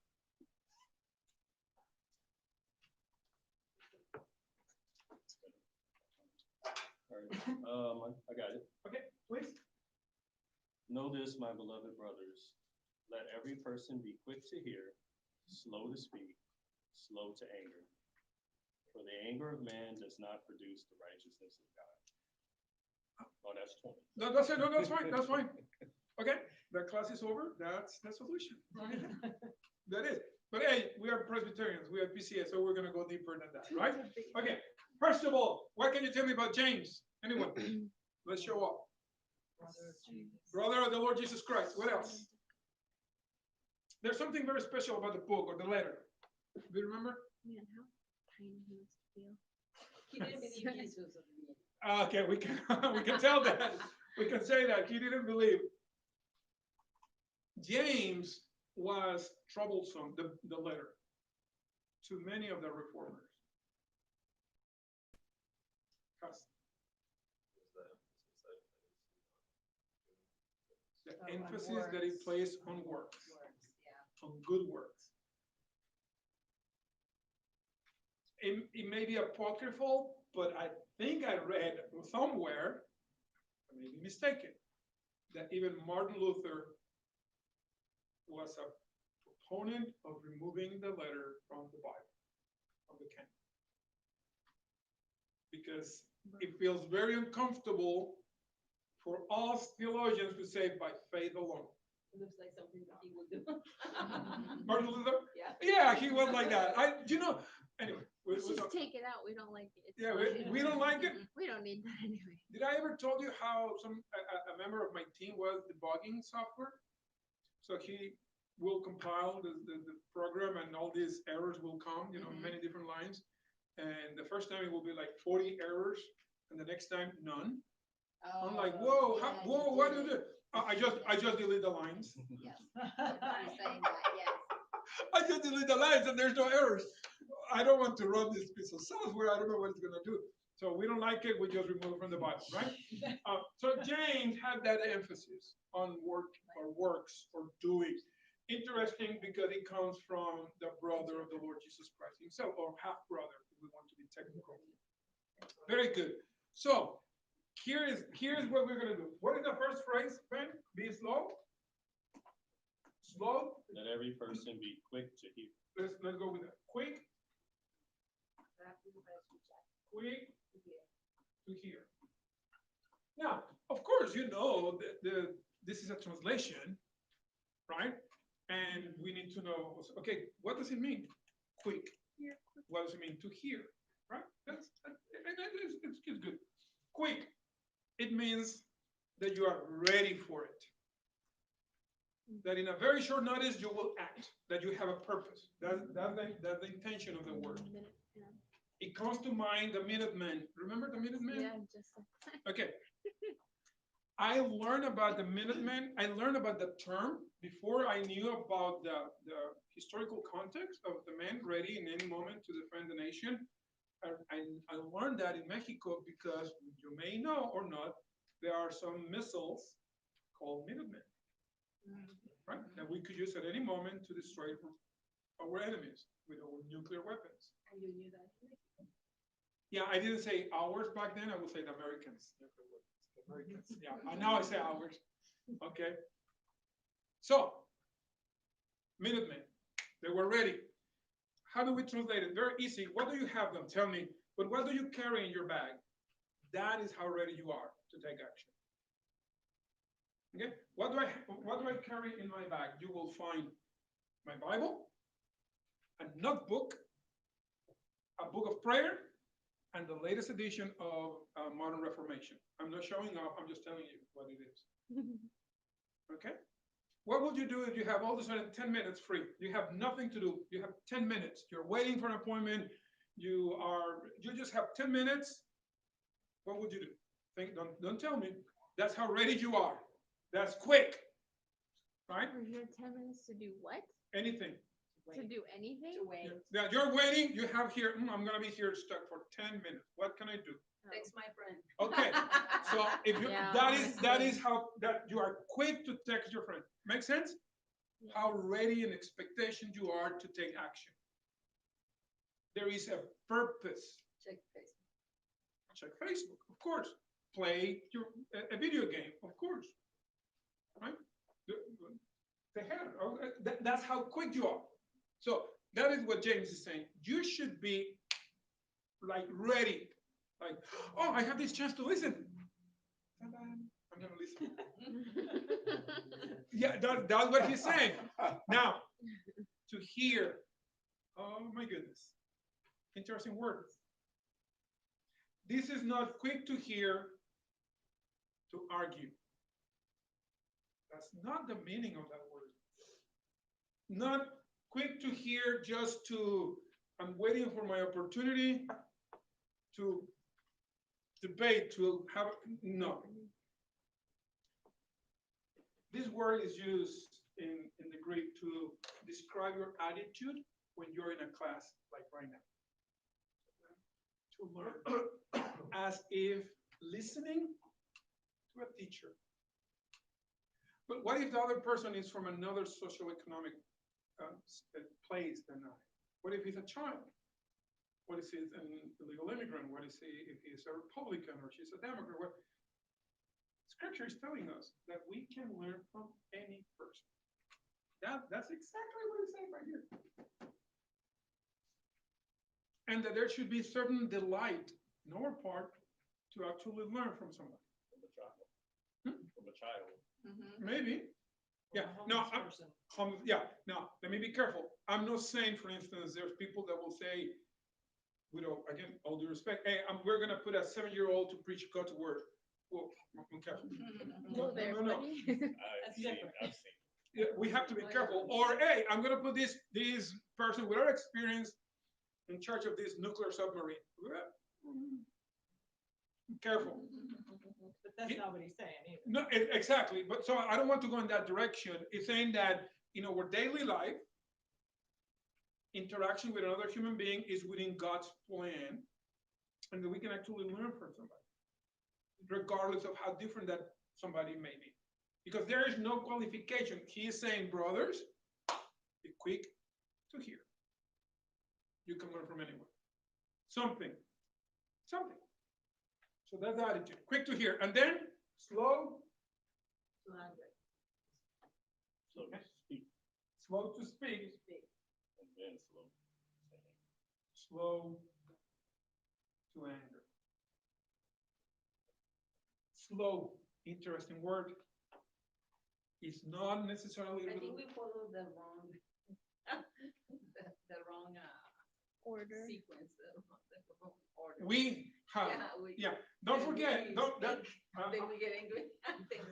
All right. I got it. Okay, please. Know this, my beloved brothers. Let every person be quick to hear, slow to speak, slow to anger. For the anger of man does not produce the righteousness of God. Oh, that's 20. No, that's it. No, that's fine. That's fine. Okay, the class is over. That's the solution. That is. But hey, we are Presbyterians. We are PCS, so we're going to go deeper than that, right? Okay. First of all, what can you tell me about James? Anyone? Let's show up. Brother of the Lord Jesus Christ. What else? There's something very special about the book or the letter. Do you remember? man, how tiny he must feel. He didn't believe Jesus was real. Okay, we can tell that. We can say that he didn't believe. James was troublesome, the letter, to many of the reformers. The emphasis that he placed on works, Yeah. on good works. It may be apocryphal, but I think I read somewhere, I may be mistaken, that even Martin Luther was a proponent of removing the letter from the Bible, from the canon. Because it feels very uncomfortable for us theologians to say by faith alone. It looks like something that he would do. Martin Luther? Yeah. Yeah, he was like that. Anyway. Let's just take it out. We don't like it. It's Yeah, fine. we don't like it. We don't need that anyway. Did I ever told you how a member of my team was debugging software? So he will compile the program and all these errors will come, many different lines. And the first time it will be like 40 errors, and the next time none. I'm like, whoa, what is it? I just delete the lines. Yes. I'm saying that, yes. I just delete the lines and there's no errors. I don't want to run this piece of software. I don't know what it's going to do. So we don't like it, we just remove it from the Bible, right? So James had that emphasis on work or works or doing. Interesting because it comes from the brother of the Lord Jesus Christ himself, or half brother, if we want to be technical. Very good. So here's what we're gonna do. What is the first phrase, Ben? Be slow. Slow. Let every person be quick to hear. Let's go with that. Quick. Quick to hear. Now, of course, you know that this is a translation, right? And we need to know, okay, what does it mean? Quick. What does it mean to hear? Right? It's good. Quick. It means that you are ready for it. That in a very short notice you will act. That you have a purpose. That's the intention of the word. It comes to mind the Minutemen. Remember the Minutemen? Yeah, just Okay. I learned about the Minutemen. I learned about the term before I knew about the historical context of the men ready in any moment to defend the nation. I learned that in Mexico because you may know or not, there are some missiles called Minutemen, right? That we could use at any moment to destroy our enemies with our nuclear weapons. And you knew that. Yeah, I didn't say ours back then. I would say the Americans. The Americans. Yeah, and now I say ours. Okay. So, Minutemen, they were ready. How do we translate it? Very easy. What do you have them? Tell me. But what do you carry in your bag? That is how ready you are to take action. Okay. What do I carry in my bag? You will find my Bible, a notebook, a book of prayer, and the latest edition of Modern Reformation. I'm not showing off, I'm just telling you what it is. Okay? What would you do if you have all of a sudden 10 minutes free? You have nothing to do. You have 10 minutes. You're waiting for an appointment. You just have 10 minutes. What would you do? Don't tell me. That's how ready you are. That's quick. Right? you have 10 minutes to do what? Anything. To do anything? To wait. Now you're waiting, you have here, I'm gonna be here stuck for 10 minutes. What can I do? Text my friend. Okay, so if you, Yeah, that is how, that you are quick to text your friend. Make sense? Yeah. How ready and expectation you are to take action. There is a purpose. Check Facebook. Check Facebook, of course. Play a video game, of course. Right? That's how quick you are. So that is what James is saying. You should be like ready. Like, oh, I have this chance to listen. I'm gonna listen. Yeah, that's what he's saying. Now, to hear, oh my goodness. Interesting word. This is not quick to hear, to argue. That's not the meaning of that word. Not quick to hear just to, I'm waiting for my opportunity to debate, to have, no. This word is used in the Greek to describe your attitude when you're in a class like right now. To learn, as if listening to a teacher. But what if the other person is from another socioeconomic place than I? What if he's a child? What if he's an illegal immigrant? What if he's a Republican or she's a Democrat? What? Scripture is telling us that we can learn from any person. That's exactly what it's saying right here. And that there should be certain delight in our part to actually learn from somebody. From a child. Hmm? From a child. Maybe. Yeah. No, yeah. Now, let me be careful. I'm not saying, for instance, there's people that will say, again, all due respect, hey, we're going to put a 7-year-old to preach God's word. Well, I'm careful. No. I've seen. Yeah, we have to be careful. Or, hey, I'm going to put this person without experience in charge of this nuclear submarine. Careful. But that's not what he's saying either. No, exactly. But so I don't want to go in that direction. It's saying that in our daily life, interaction with another human being is within God's plan. and that we can actually learn from somebody, regardless of how different that somebody may be. Because there is no qualification. He is saying, brothers, be quick to hear. You can learn from anyone. Something. So that's the attitude. Quick to hear. And then slow. So speak Slow to speak. and then slow. Slow to anger. Slow, interesting word. It's not necessarily. I think we follow the wrong, the wrong, Order. sequence, the wrong order. We have. Yeah, Don't when forget. we Don't. speak, then we get angry.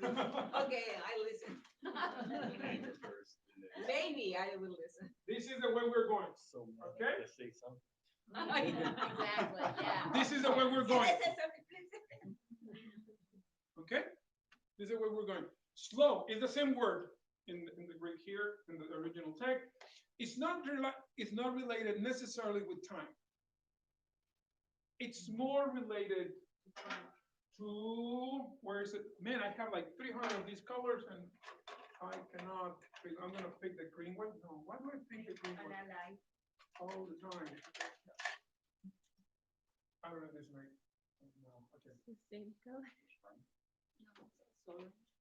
Okay, I listen. Anger first, and then Maybe I will listen. This is the way we're going. so mad Okay. to say something. Exactly, yeah. This is the way we're going. Ese es Okay? This is the way we're going. Slow is the same word in the Greek here, in the original text. It's not related necessarily with time. It's more related to, where is it? Man, I have like 300 of these colors and I cannot pick. I'm gonna pick the green one. No, why do I pick the green one all the time? I don't know this right. No, okay. The same color.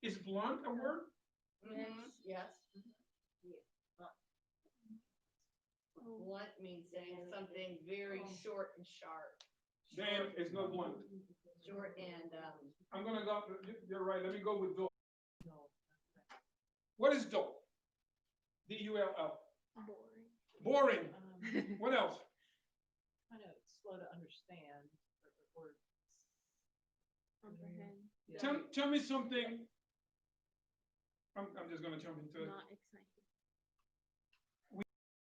Is blunt a word? Yes. Blunt means saying something very short and sharp. Then it's not blunt. Short and, I'm gonna go, you're right, let me go with dull. What is dull? D-U-L-L. Boring. Boring. What else? Kind of slow to understand or Comprehend. yeah. Tell me something. I'm just gonna jump into it. Not exciting.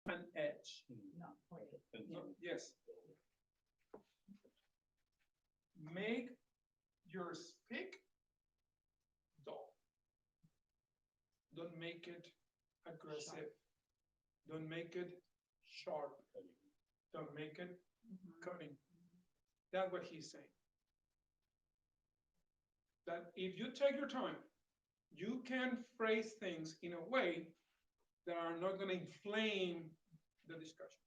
An edge. Not pointed. No, yes. Make your speak dull. Don't make it aggressive. Don't make it sharp. Don't make it cutting. That's what he's saying. That if you take your time, you can phrase things in a way that are not going to inflame the discussion.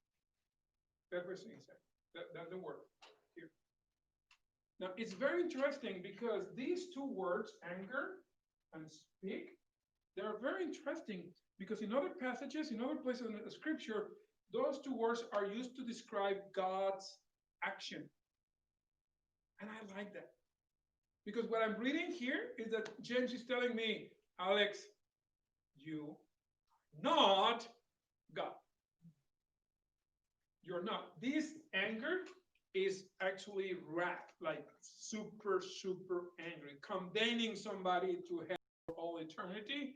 That's what he's saying. That's the word here. Now, it's very interesting because these two words, anger and speak, they're very interesting because in other passages, in other places in the scripture, those two words are used to describe God's action. And I like that. Because what I'm reading here is that James is telling me, Alex, you not God. You're not. This anger is actually wrath, like super, super angry, condemning somebody to hell for all eternity.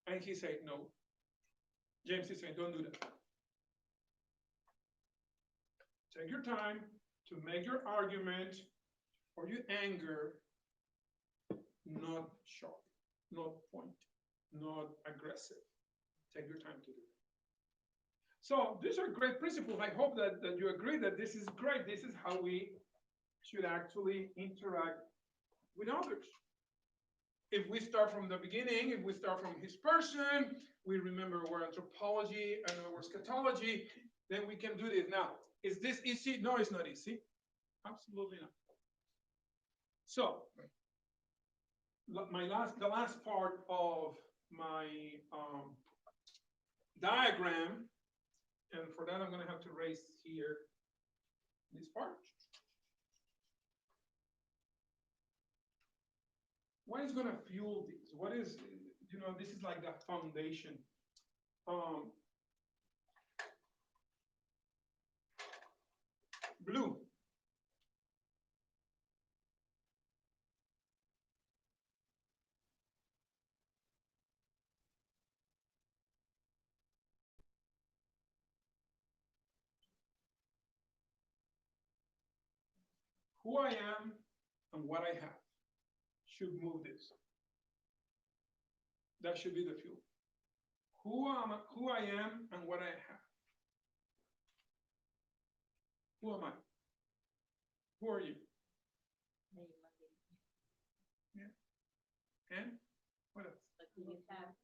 And he said, no. James is saying, don't do that. Take your time to make your argument or your anger not sharp, not point, not aggressive. Take your time to do it. So these are great principles. I hope that you agree that this is great. This is how we should actually interact with others. If we start from the beginning, if we start from his person, we remember our anthropology and our eschatology, then we can do this. Now, is this easy? No, it's not easy. Absolutely not. So, the last part of my diagram, and for that I'm going to have to raise here this part. What is going to fuel this? What is, this is like the foundation. Blue. Who I am and what I have should move this. That should be the fuel. Who I am and what I have. Who am I? Who are you? Maybe Monday. And what else? Like, do you have?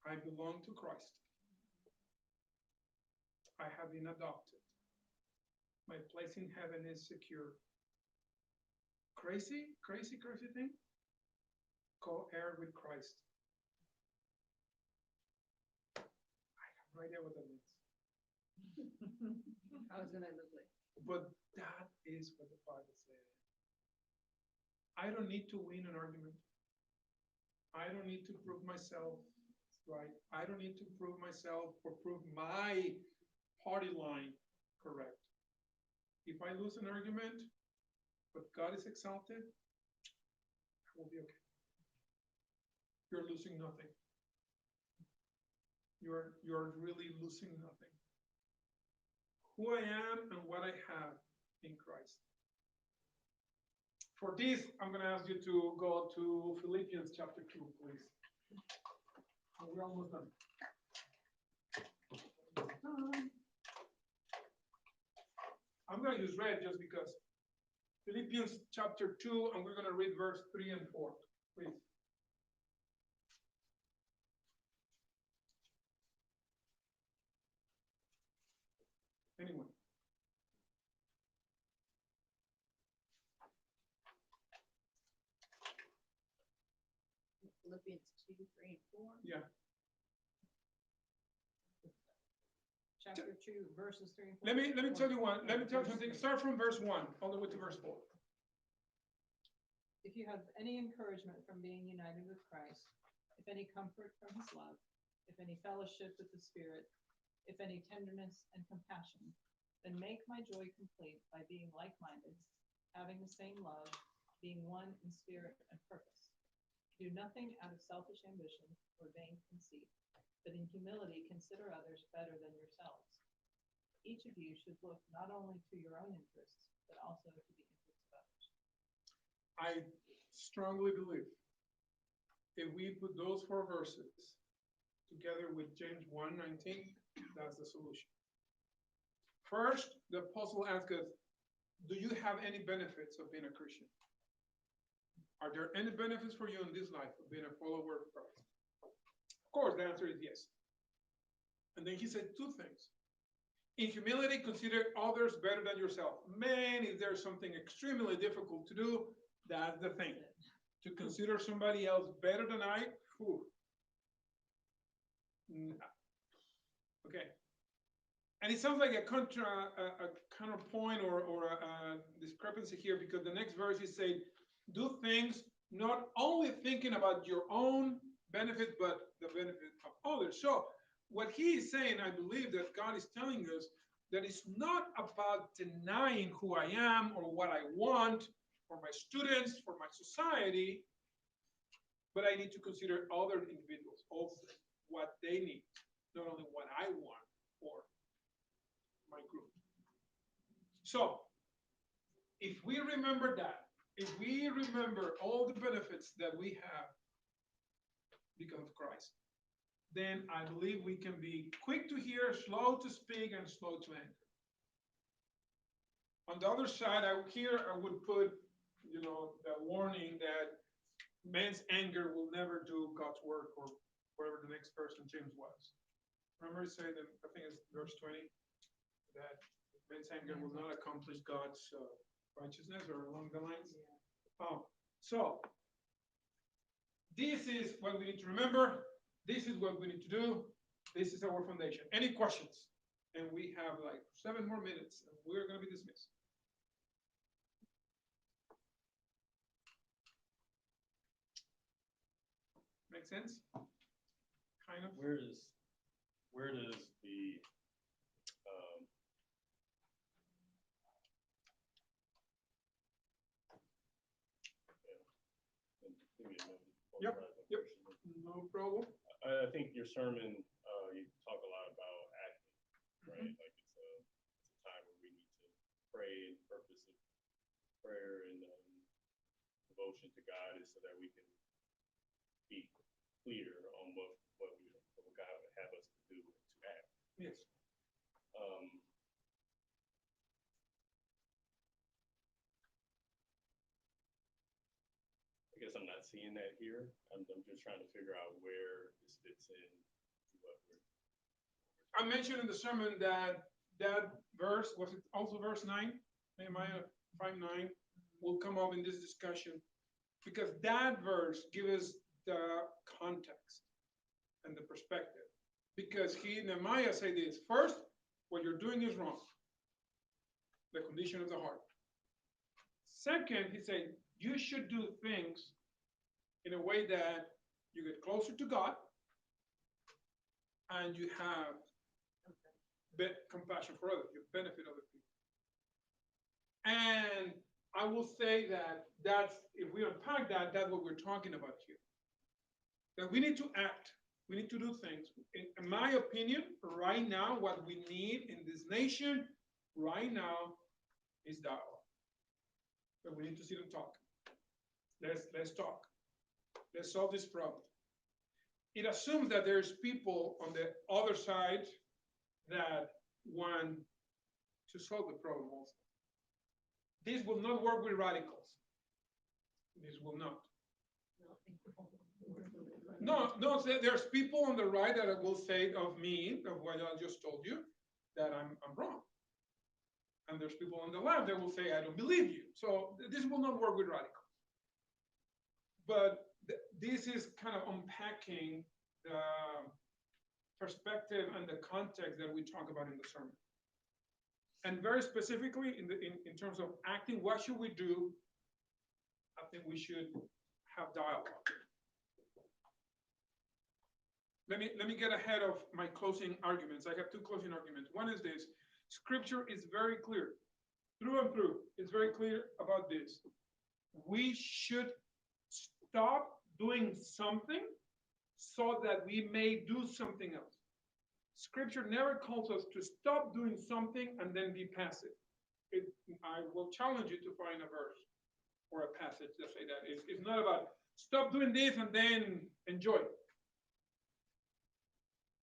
I belong to Christ. I have been adopted. My place in heaven is secure. Crazy thing? Co-heir with Christ. I have no idea what that means. How is gonna look like? But that is what the Bible says. I don't need to win an argument. I don't need to prove myself right. I don't need to prove myself or prove my party line correct. If I lose an argument, but God is exalted, I will be okay. You're losing nothing. You're really losing nothing. Who I am and what I have in Christ. For this, I'm going to ask you to go to Philippians chapter 2, please. We're almost done. I'm going to use red just because. Philippians chapter 2, and we're going to read verse 3 and 4, please. Anyone? Philippians 2, 3, and 4. Yeah. Chapter 2, verses 3 and 4. Let me tell you one. Let me tell you something. Start from verse 1 all the way to verse 4. If you have any encouragement from being united with Christ, if any comfort from his love, if any fellowship with the Spirit, if any tenderness and compassion, then make my joy complete by being like-minded, having the same love, being one in spirit and purpose. Do nothing out of selfish ambition or vain conceit, but in humility consider others better than yourselves. Each of you should look not only to your own interests, but also to the interests of others. I strongly believe if we put those 4 verses together with James 1:19, that's the solution. First, the apostle asks us, do you have any benefits of being a Christian? Are there any benefits for you in this life of being a follower of Christ? Of course, the answer is yes. And then he said 2 things. In humility, consider others better than yourself. Man, if there's something extremely difficult to do, that's the thing. To consider somebody else better than I, whew. Okay. And it sounds like a counterpoint or a discrepancy here, because the next verse is saying, do things not only thinking about your own benefit, but the benefit of others. So what he is saying, I believe that God is telling us that it's not about denying who I am or what I want for my students, for my society, but I need to consider other individuals also, what they need, not only what I want for my group. So if we remember that, if we remember all the benefits that we have because of Christ, then I believe we can be quick to hear, slow to speak, and slow to anger. On the other side, I would put, the warning that man's anger will never do God's work, or whatever the next person, James was. Remember he said, I think it's verse 20, that man's anger will not accomplish God's righteousness, or along the lines. So this is what we need to remember. This is what we need to do. This is our foundation. Any questions? And we have like 7 more minutes, and we're going to be dismissed. Make sense? Kind of. Where does the Yep. No problem. I think your sermon, you talk a lot about acting, right? Like it's a time where we need to pray, and the purpose of prayer and devotion to God is so that we can be clear on what God would have us to do and to Yes. Um, I guess I'm not seeing that here. I'm just trying to figure out where this fits in to what we're. I mentioned in the sermon that that verse, was it also verse 9? Nehemiah 5:9 will come up in this discussion because that verse gives us the context and the perspective. Because Nehemiah said this: first, what you're doing is wrong. The condition of the heart. Second, he said, you should do things in a way that you get closer to God and you have compassion for others, you benefit other people. And I will say that if we unpack that, that's what we're talking about here. That we need to act, we need to do things. In my opinion, right now, what we need in this nation right now is dialogue. But we need to sit and talk. Let's talk. Let's solve this problem. It assumes that there's people on the other side that want to solve the problem also. This will not work with radicals. This will not. No, there's people on the right that will say of me, of what I just told you, that I'm wrong. And there's people on the left that will say, I don't believe you. So this will not work with radicals. But this is kind of unpacking the perspective and the context that we talk about in the sermon. And very specifically, in terms of acting, what should we do? I think we should have dialogue. Let me get ahead of my closing arguments. I have two closing arguments. One is this: Scripture is very clear, through and through. It's very clear about this. We should stop doing something so that we may do something else. Scripture never calls us to stop doing something and then be passive. I will challenge you to find a verse or a passage that say that. It's not about stop doing this and then enjoy.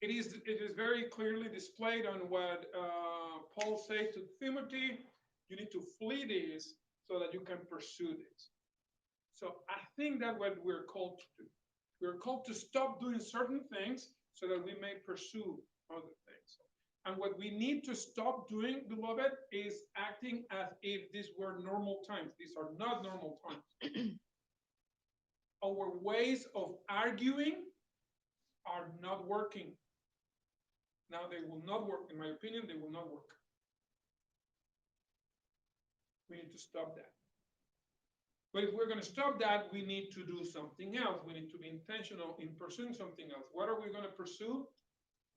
It is very clearly displayed on what Paul says to Timothy: you need to flee this so that you can pursue this. So I think that's what we're called to do. We're called to stop doing certain things so that we may pursue other things. And what we need to stop doing, beloved, is acting as if these were normal times. These are not normal times. Our ways of arguing are not working. Now they will not work. In my opinion, they will not work. We need to stop that. But if we're going to stop that, we need to do something else. We need to be intentional in pursuing something else. What are we going to pursue?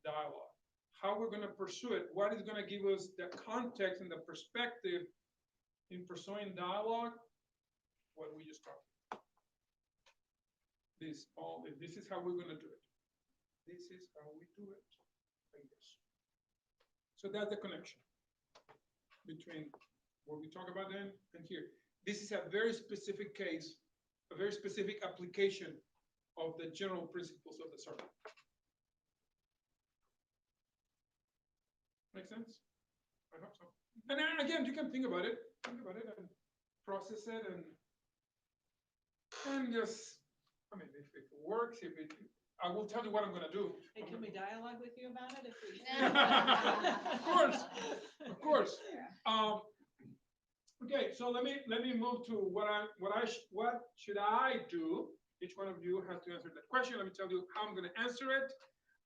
Dialogue. How we're going to pursue it? What is going to give us the context and the perspective in pursuing dialogue? What we just talked about. This is how we're going to do it. This is how we do it. Like this. So that's the connection between what we talk about then and here. This is a very specific case, a very specific application of the general principles of the sermon. Make sense? I hope so. And then again, you can think about it and process it and just, I mean, if it works, I will tell you what I'm going to do. Hey, can we dialogue with you about it if we? Of course. Okay, so let me move to what should I do? Each one of you has to answer that question. Let me tell you how I'm going to answer it,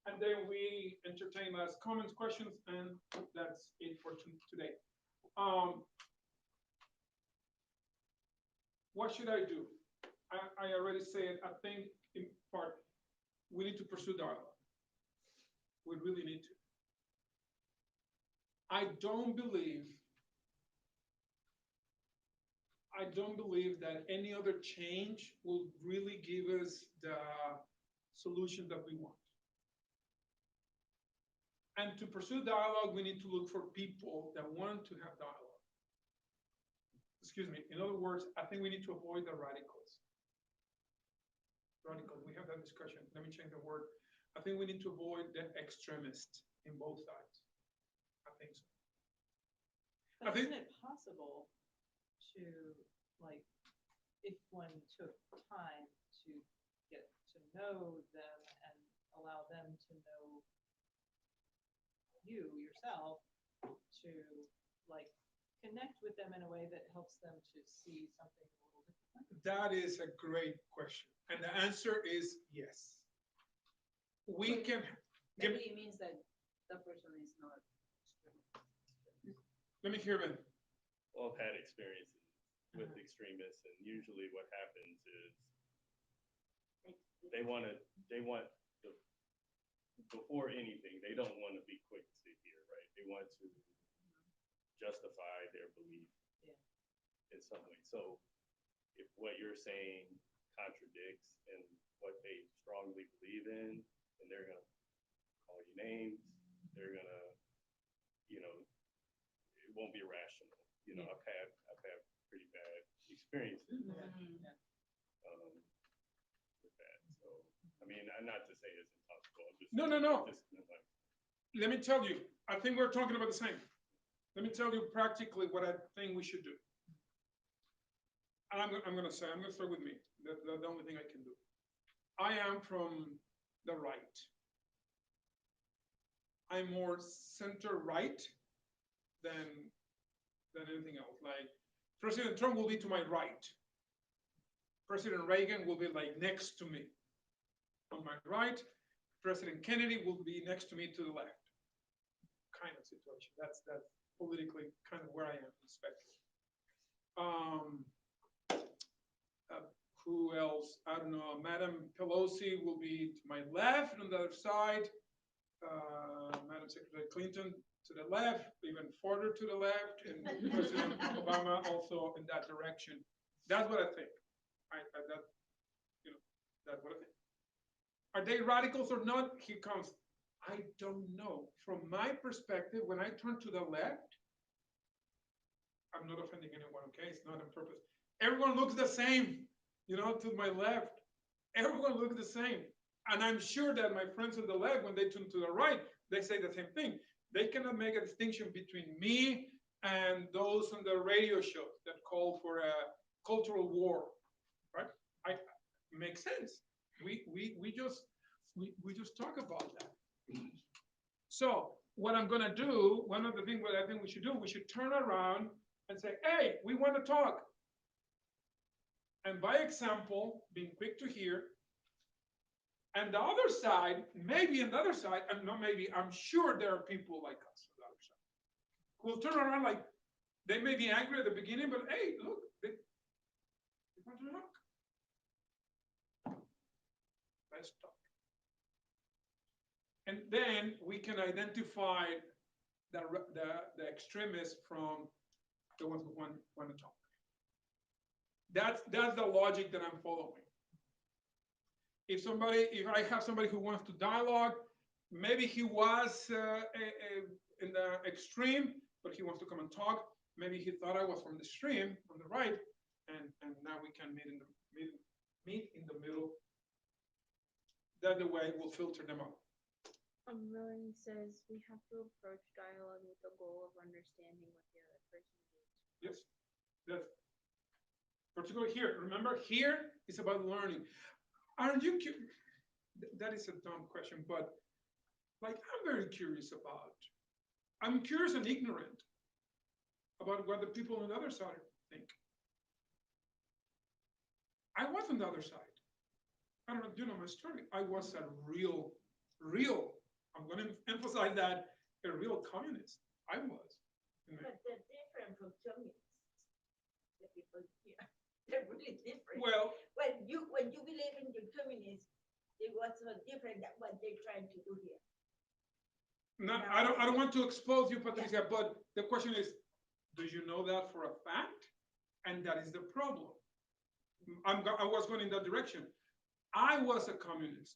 and then we entertain last comments, questions, and that's it for today. What should I do? I already said, I think in part, we need to pursue dialogue. We really need to. I don't believe that any other change will really give us the solution that we want. And to pursue dialogue, we need to look for people that want to have dialogue. Excuse me. In other words, I think we need to avoid the radicals. We have that discussion. Let me change the word. I think we need to avoid the extremists. in both sides. I think so. I But think- isn't it possible to, like, if one took time to get to know them and allow them to know you yourself, to like connect with them in a way that helps them to see something a little different? That is a great question. And the answer is yes. We can, give, Maybe it means that that person is not. let me hear it. Well, I've had experiences with extremists, and usually what happens is they want the, before anything, they don't want to be quick to hear, right? They want to justify their belief in some way. So if what you're saying contradicts and what they strongly believe in, then they're gonna call you names. They're gonna, it won't be rational. I've had pretty bad experiences with that. So, I mean, not to say it's impossible. I'm just No. Let me tell you, I think we're talking about the same. Let me tell you practically what I think we should do. And I'm gonna start with me. That's the only thing I can do. I am from the right. I'm more center right than anything else. Like President Trump will be to my right. President Reagan will be like next to me. On my right, President Kennedy will be next to me to the left. Kind of situation. That's politically kind of where I am in the spectrum. Who else? I don't know. Madam Pelosi will be to my left, and on the other side, Madam Secretary Clinton to the left, even further to the left, and President Obama also in that direction. That's what I think. That's what I think. Are they radicals or not? Here comes. I don't know. From my perspective, when I turn to the left, I'm not offending anyone, okay? It's not on purpose. Everyone looks the same, to my left. Everyone looks the same. And I'm sure that my friends on the left, when they turn to the right, they say the same thing. They cannot make a distinction between me and those on the radio shows that call for a cultural war, right? It makes sense. We just talk about that. So what I'm gonna do, one of the things that I think we should do, we should turn around and say, hey, we want to talk. And by example, being quick to hear. And the other side, maybe on the other side, and not maybe, I'm sure there are people like us on the other side who will turn around like, they may be angry at the beginning, but hey, look, they want to talk. Let's talk. And then we can identify the extremists from the ones who want to talk. That's the logic that I'm following. If I have somebody who wants to dialogue, maybe he was in the extreme, but he wants to come and talk. Maybe he thought I was from the extreme, on the right, and now we can meet in the middle. That's the way we'll filter them out. Rowan says we have to approach dialogue with the goal of understanding what the other person needs. Yes, that's particularly here. Remember, here is about learning. Aren't you curious? That is a dumb question, but like I'm very curious about. I'm curious and ignorant about what the people on the other side think. I was on the other side. I don't know, do you know my story? I was a real, I'm going to emphasize that, a real communist. I was. But they're different from communists. The people here, they're really different. Well, When you believe in the communists, it was so different than what they're trying to do here. I don't want to expose you, Patricia, but the question is, do you know that for a fact? And that is the problem. I was going in that direction. I was a communist,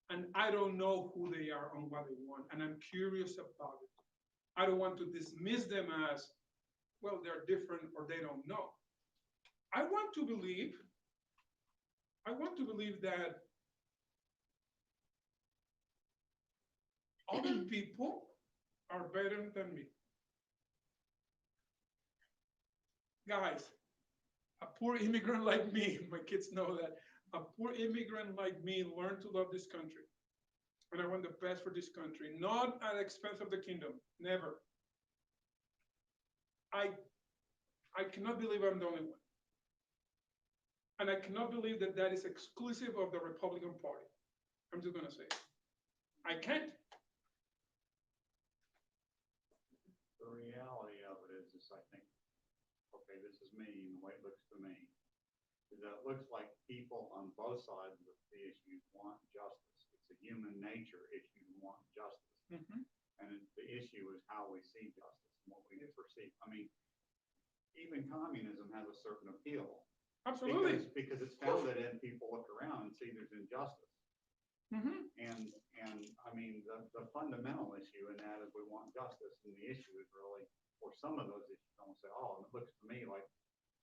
and I don't know who they are and what they want, and I'm curious about it. I don't want to dismiss them as, well, they're different or they don't know. I want to believe that other people are better than me. Guys, a poor immigrant like me, my kids know that, a poor immigrant like me learned to love this country. And I want the best for this country, not at the expense of the kingdom, never. I cannot believe I'm the only one. And I cannot believe that that is exclusive of the Republican Party. I'm just gonna say it. I can't. The reality of it is I think, okay, this is me, and the way it looks to me, is that it looks like people on both sides of the issue want justice. It's a human nature issue to want justice. Mhm. And the issue is how we see justice and what we perceive. I mean, even communism has a certain appeal. Absolutely. Because it's founded in people look around and see there's injustice. Mhm. And I mean, the fundamental issue in that is we want justice, and the issue is really, or some of those issues, I don't say all, and it looks to me like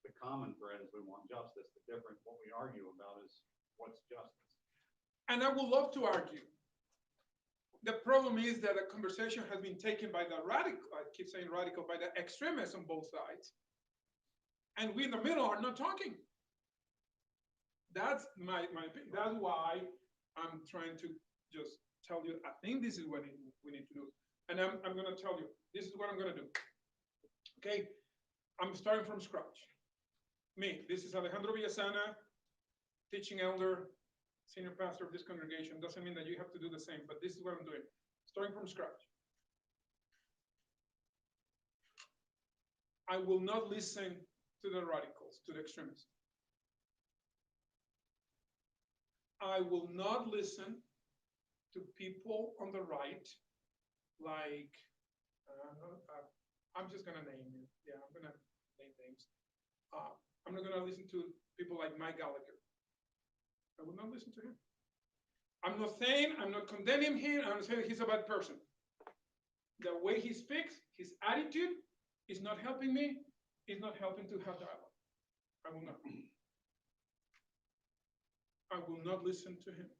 the common thread is we want justice. The different, what we argue about is what's justice. And I would love to argue. The problem is that the conversation has been taken by the radical, I keep saying radical, by the extremists on both sides. And we in the middle are not talking. That's my opinion. That's why I'm trying to just tell you, I think this is what we need to do. And I'm gonna tell you, this is what I'm gonna do. Okay, I'm starting from scratch. Me, this is Alejandro Villasana, teaching elder, senior pastor of this congregation. Doesn't mean that you have to do the same, but this is what I'm doing, starting from scratch. I will not listen to the radicals, to the extremists. I will not listen to people on the right, like, I'm just gonna name it. Yeah, I'm gonna name names. I'm not gonna listen to people like Mike Gallagher. I will not listen to him. I'm not saying, I'm not condemning him, I'm not saying he's a bad person. The way he speaks, his attitude is not helping me, is not helping to have dialogue. I will not. I will not listen to him.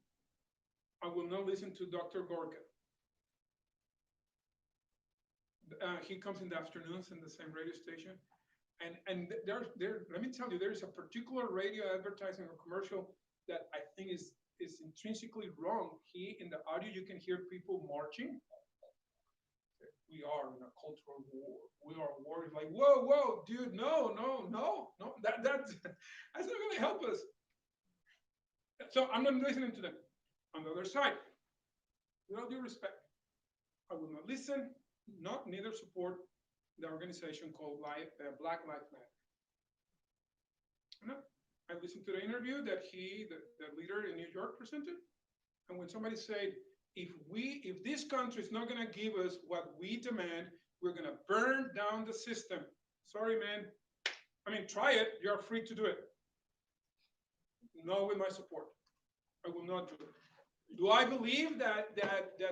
I will not listen to Dr. Gorka. He comes in the afternoons in the same radio station. And let me tell you, there is a particular radio advertising or commercial that I think is intrinsically wrong. In the audio, you can hear people marching. We are in a cultural war. We are worried, like, whoa, dude, no. That's not gonna help us. So I'm not listening to them. On the other side, with all due respect, I will not listen, neither support the organization called Black Lives Matter. No, I listened to the interview that the leader in New York presented, and when somebody said, if this country is not gonna give us what we demand, we're gonna burn down the system. Sorry, man. I mean, try it. You're free to do it. Not with my support. I will not do it. Do I believe that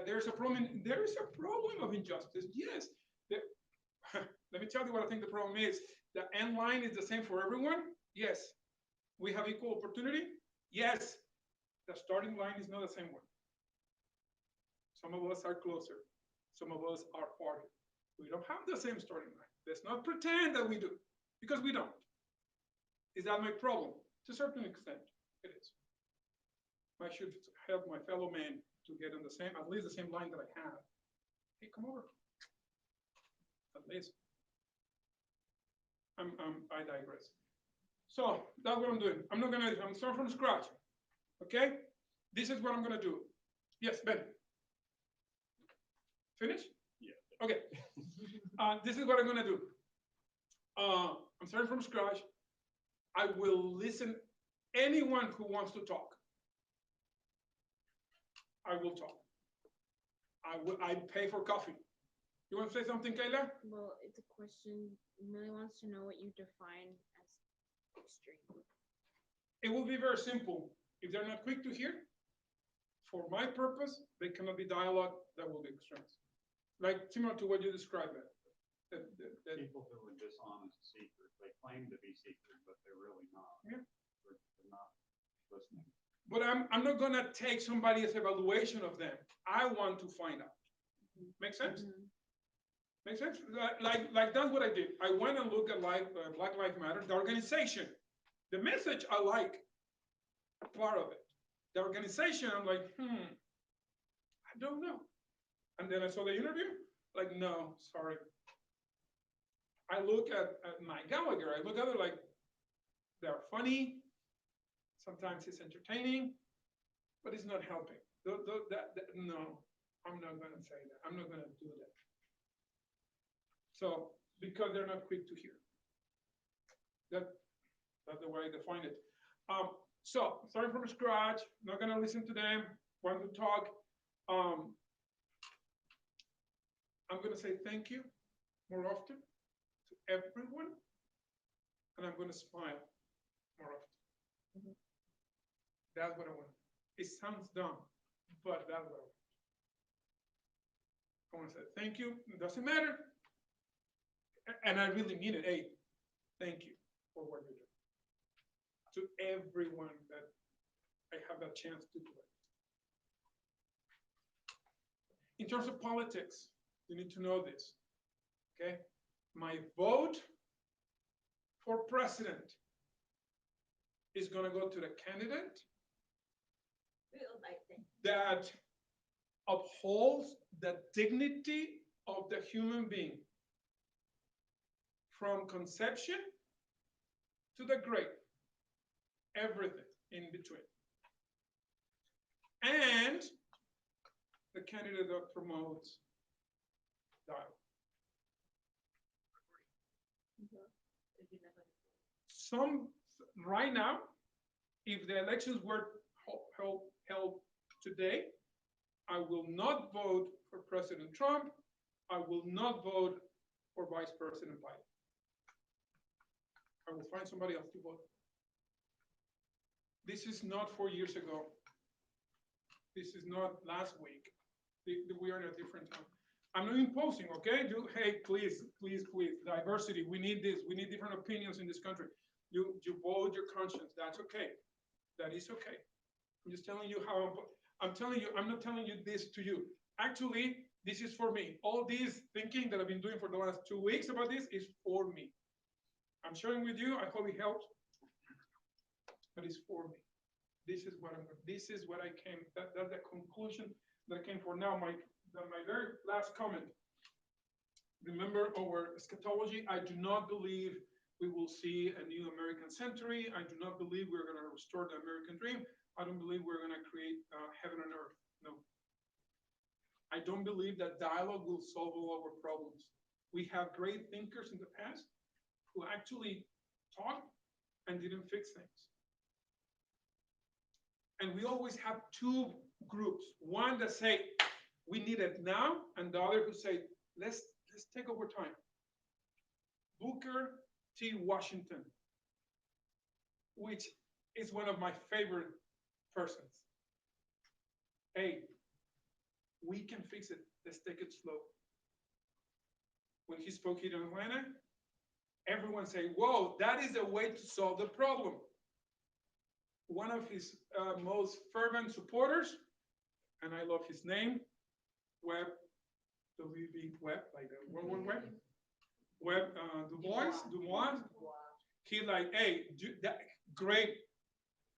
there's a problem? There is a problem of injustice. Yes. Let me tell you what I think the problem is. The end line is the same for everyone. Yes. We have equal opportunity. Yes. The starting line is not the same one. Some of us are closer. Some of us are farther. We don't have the same starting line. Let's not pretend that we do, because we don't. Is that my problem? To a certain extent, it is. I should help my fellow man to get on at least the same line that I have. Hey, come over. At least. I digress. So that's what I'm doing. I'm starting from scratch. Okay? This is what I'm gonna do. Yes, Ben. Finish? Yeah. Okay. This is what I'm gonna do. I'm starting from scratch. I will listen anyone who wants to talk. I will talk. I pay for coffee. You want to say something, Kayla? Well, it's a question. Millie wants to know what you define as extreme. It will be very simple. If they're not quick to hear, for my purpose, they cannot be dialogue. That will be extreme. Like similar to what you described. People who are dishonest seekers, they claim to be seekers, but they're really not. Yeah. They're not listening. But I'm not gonna take somebody's evaluation of them. I want to find out. Make sense? Mhm. Makes sense? Like that's what I did. I went and looked at Black Lives Matter, the organization. The message I like, part of it. The organization, I'm like, I don't know. And then I saw the interview, like, no, sorry. I look at Mike Gallagher, I look at it like, they're funny. Sometimes it's entertaining, but it's not helping. No, I'm not gonna say that. I'm not gonna do that. So, because they're not quick to hear. That's the way I define it. So, starting from scratch, not gonna listen to them, want to talk. I'm gonna say thank you more often to everyone, and I'm gonna smile more often. That's what I want. It sounds dumb, but that's what I want. I want to say thank you. It doesn't matter. And I really mean it. Hey, thank you for what you do. To everyone that I have that chance to do it. In terms of politics, you need to know this. Okay? My vote for president is going to go to the candidate that upholds the dignity of the human being from conception to the grave, everything in between. And the candidate that promotes dialogue. Right now, if the elections were held today, I will not vote for President Trump. I will not vote for Vice President Biden. I will find somebody else to vote. This is not 4 years ago. This is not last week. We are in a different time. I'm not imposing, okay? Hey, please, please, please, diversity. We need this. We need different opinions in this country. You vote your conscience. That's okay. That is okay. I'm just telling you how I'm telling you. I'm not telling you this to you. Actually, this is for me. All this thinking that I've been doing for the last 2 weeks about this is for me. I'm sharing with you. I hope it helps. But it's for me. This is what this is what I came. That's the conclusion that I came for. Now, my very last comment. Remember our eschatology. I do not believe we will see a new American century. I do not believe we're going to restore the American dream. I don't believe we're going to create heaven on earth. No. I don't believe that dialogue will solve all our problems. We have great thinkers in the past who actually talked and didn't fix things. And we always have two groups. One that say, we need it now, and the other who say, let's take our time. Booker T. Washington, which is one of my favorite persons. Hey, we can fix it. Let's take it slow. When he spoke here in Atlanta, everyone say, whoa, that is a way to solve the problem. One of his most fervent supporters, and I love his name, Webb, W.B. Webb, like the World War Webb. Webb, Du Bois. He like, hey, great.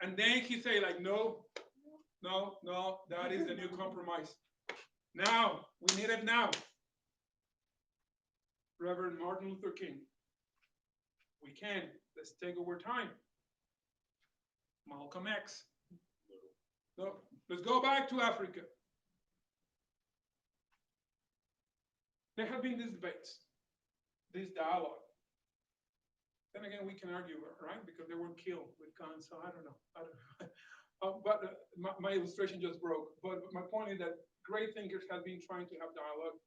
And then he say like, no, that is the new compromise. Now, we need it now. Reverend Martin Luther King. We can. Let's take our time. Malcolm X. So let's go back to Africa. There have been these debates, this dialogue. Then again, we can argue, right? Because they were killed with guns, so I don't know. But my illustration just broke. But my point is that great thinkers have been trying to have dialogue.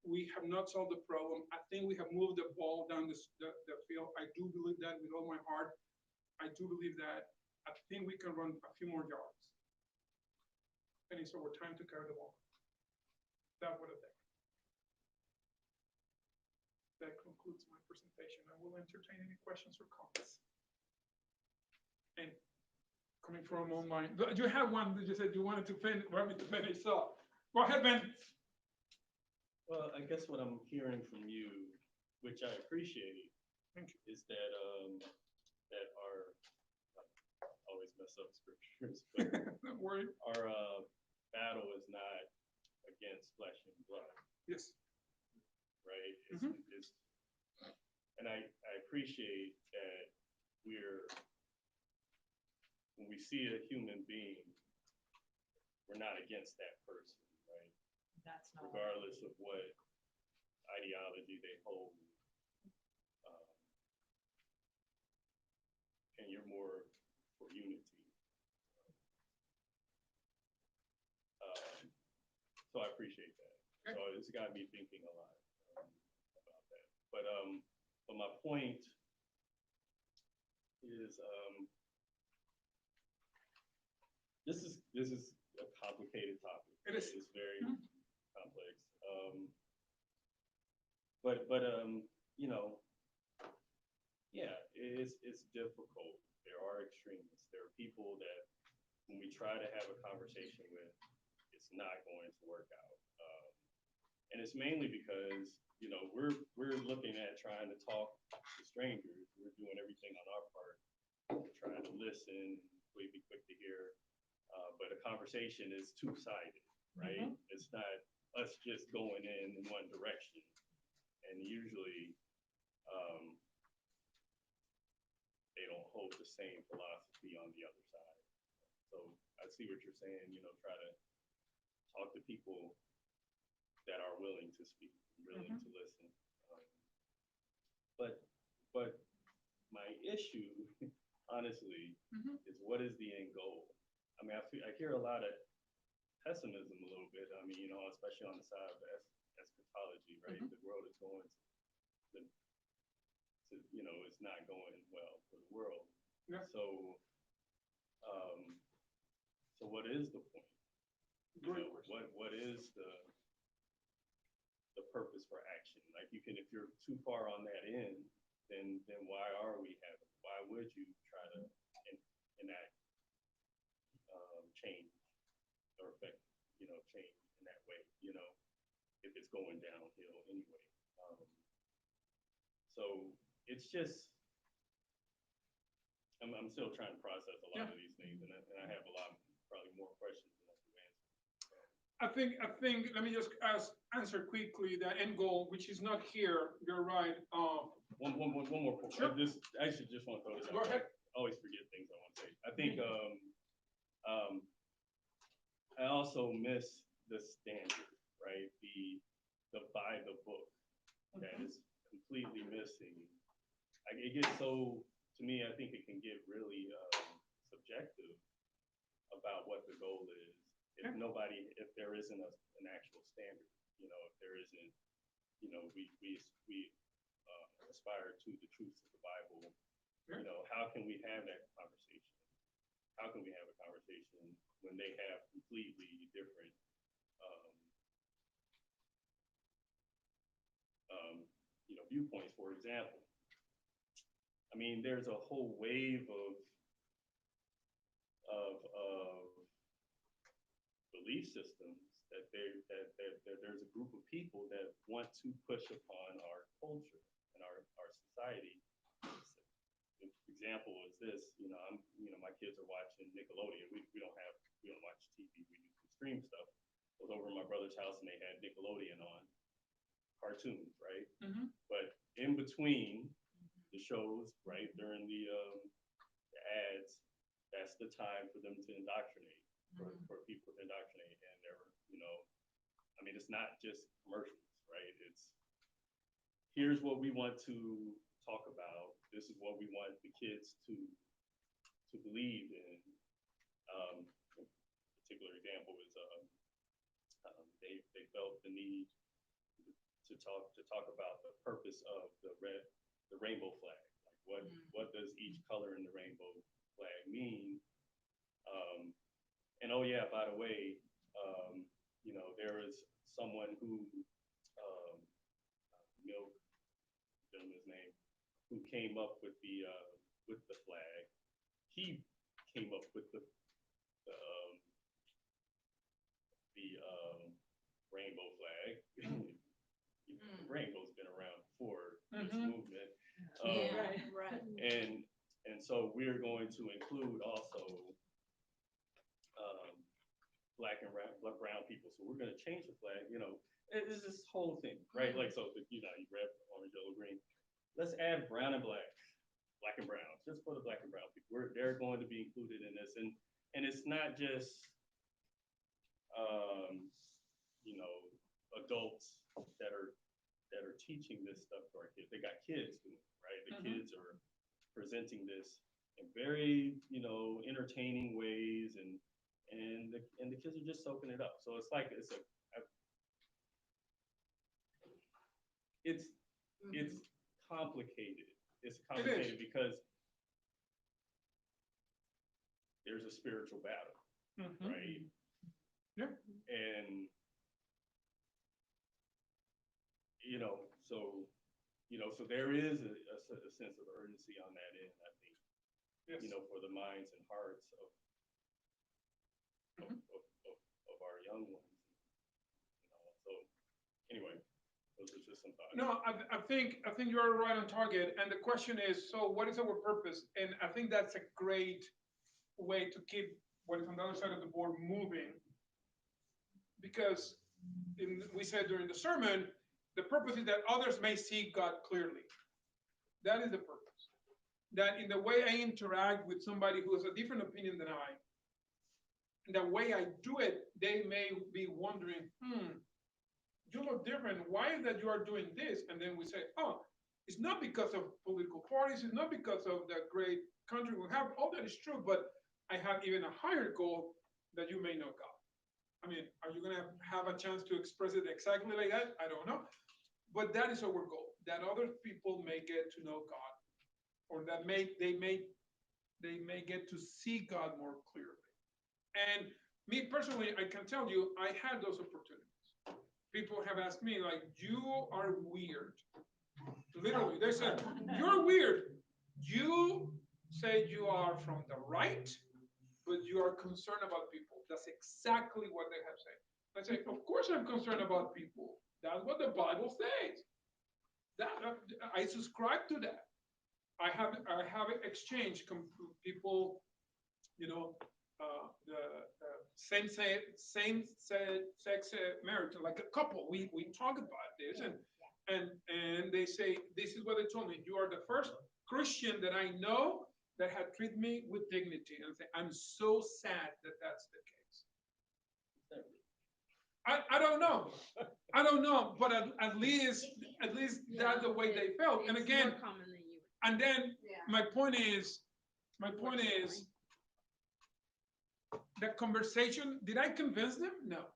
We have not solved the problem. I think we have moved the ball down the field. I do believe that with all my heart. I do believe that. I think we can run a few more yards. And it's our time to carry the ball. That's what I think. That concludes my presentation. I will entertain any questions or comments. And coming from online, you have one that you said you wanted to finish, want me to finish. So go ahead, Ben. Well, I guess what I'm hearing from you, which I appreciate, is that, that our, I always mess up scriptures, but Don't worry. our, battle is not against flesh and blood, Yes. right? Mhm. It's, and I appreciate that when we see a human being, we're not against that person, right? That's not. Regardless of what ideology they hold. Um, and you're more for unity. So I appreciate that. So it's got me thinking a lot about that. But my point is, this is a complicated topic. It is. It's very complex. You know, yeah, it's difficult. There are extremists. There are people that when we try to have a conversation with, it's not going to work out. And it's mainly because, you know, we're looking at trying to talk to strangers. We're doing everything on our part. We're trying to listen, be quick to hear. But a conversation is two-sided, right? It's not us just going in one direction. And usually, they don't hold the same philosophy on the other side. So I see what you're saying, you know, try to talk to people that are willing to speak, willing to listen. But my issue, honestly, is what is the end goal? I mean, I hear a lot of pessimism a little bit. I mean, you know, especially on the side of eschatology, right? The world is going to, you know, it's not going well for the world. Yeah. So what is the point? Great You know, question. what is the purpose for action? Like if you're too far on that end, then why would you try to enact change or affect, you know, change in that way, you know, if it's going downhill anyway. So it's just, I'm still trying to process a lot of these things, and I have a lot, probably more questions than I can answer. I think, let me just answer quickly the end goal, which is not here. You're right. One more point. Sure. I should just want to throw this Go out. ahead. I always forget things I want to say. I think I also miss the standard, right? The by the book that is completely missing. It gets so, to me, I think it can get really subjective about what the goal is. If there isn't an actual standard, you know, if there isn't, you know, we aspire to the truths of the Bible, you know, how can we have that conversation? How can we have a conversation when they have completely different you know, viewpoints? For example, I mean, there's a whole wave of belief systems that there's a group of people that want to push upon our culture and our society. Example is this, you know, my kids are watching Nickelodeon. We don't watch TV. We stream stuff. I was over at my brother's house and they had Nickelodeon on, cartoons, right? But in between the shows, right, during the ads, that's the time for them to indoctrinate, for people to indoctrinate. And they're, you know, I mean, it's not just commercials, right? It's, here's what we want to talk about. This is what we want the kids to believe in. A particular example is they felt the need to talk about the purpose of the rainbow flag. Like what does each color in the rainbow flag mean? And oh yeah, by the way, you know, there is someone who Milk, gentleman's name, who came up with the flag. He came up with the rainbow flag. rainbow's been around before this Mhm. movement. Yeah, Right. right. And so we're going to include also black and brown people. So we're gonna change the flag, it's this whole thing, right? Like, so, you red, orange, yellow, green. Let's add brown and black and brown, just for the black and brown people. They're going to be included in this. And it's not just, adults that are teaching this stuff to our kids. They got kids doing it, right? The kids are presenting this in very, entertaining ways, and the kids are just soaking it up. So it's like it's complicated. It's complicated because there's a spiritual battle, right? Yeah. And so there is a sense of urgency on that end, I think. Yes. For the minds and hearts of our young ones. So anyway, those are just some thoughts. No, I think you're right on target. And the question is, so what is our purpose? And I think that's a great way to keep what is on the other side of the board moving. Because we said during the sermon, the purpose is that others may see God clearly. That is the purpose. That in the way I interact with somebody who has a different opinion than I, the way I do it, they may be wondering, you look different. Why is that you are doing this? And then we say, oh, it's not because of political parties. It's not because of the great country we have. All that is true, but I have even a higher goal that you may know God. I mean, are you going to have a chance to express it exactly like that? I don't know. But that is our goal, that other people may get to know God, or that they may get to see God more clearly. And me personally, I can tell you, I had those opportunities. People have asked me, like, you are weird. Literally, they said, you're weird. You say you are from the right, but you are concerned about people. That's exactly what they have said. I say, of course I'm concerned about people. That's what the Bible says. I subscribe to that. I have exchanged people, the same sex marriage, like a couple. We talk about this, and they say, this is what they told me. You are the first Christian that I know that had treated me with dignity. And I say, I'm so sad that that's the case. I don't know. I don't know, but at least that's the way they felt. And It's again, more common than you would. and then Yeah. my point is, the conversation, did I convince them? No,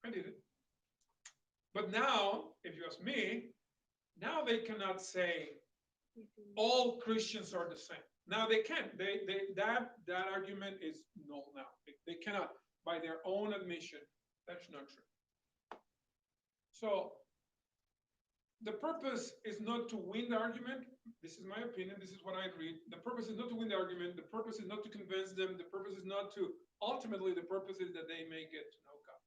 I didn't. But now, if you ask me, now they cannot say all Christians are the same. Now they can't. That argument is null now. They cannot, by their own admission. That's not true. So the purpose is not to win the argument. This is my opinion. This is what I read. The purpose is not to win the argument. The purpose is not to convince them. The purpose is not to, ultimately, the purpose is that they may get to know God.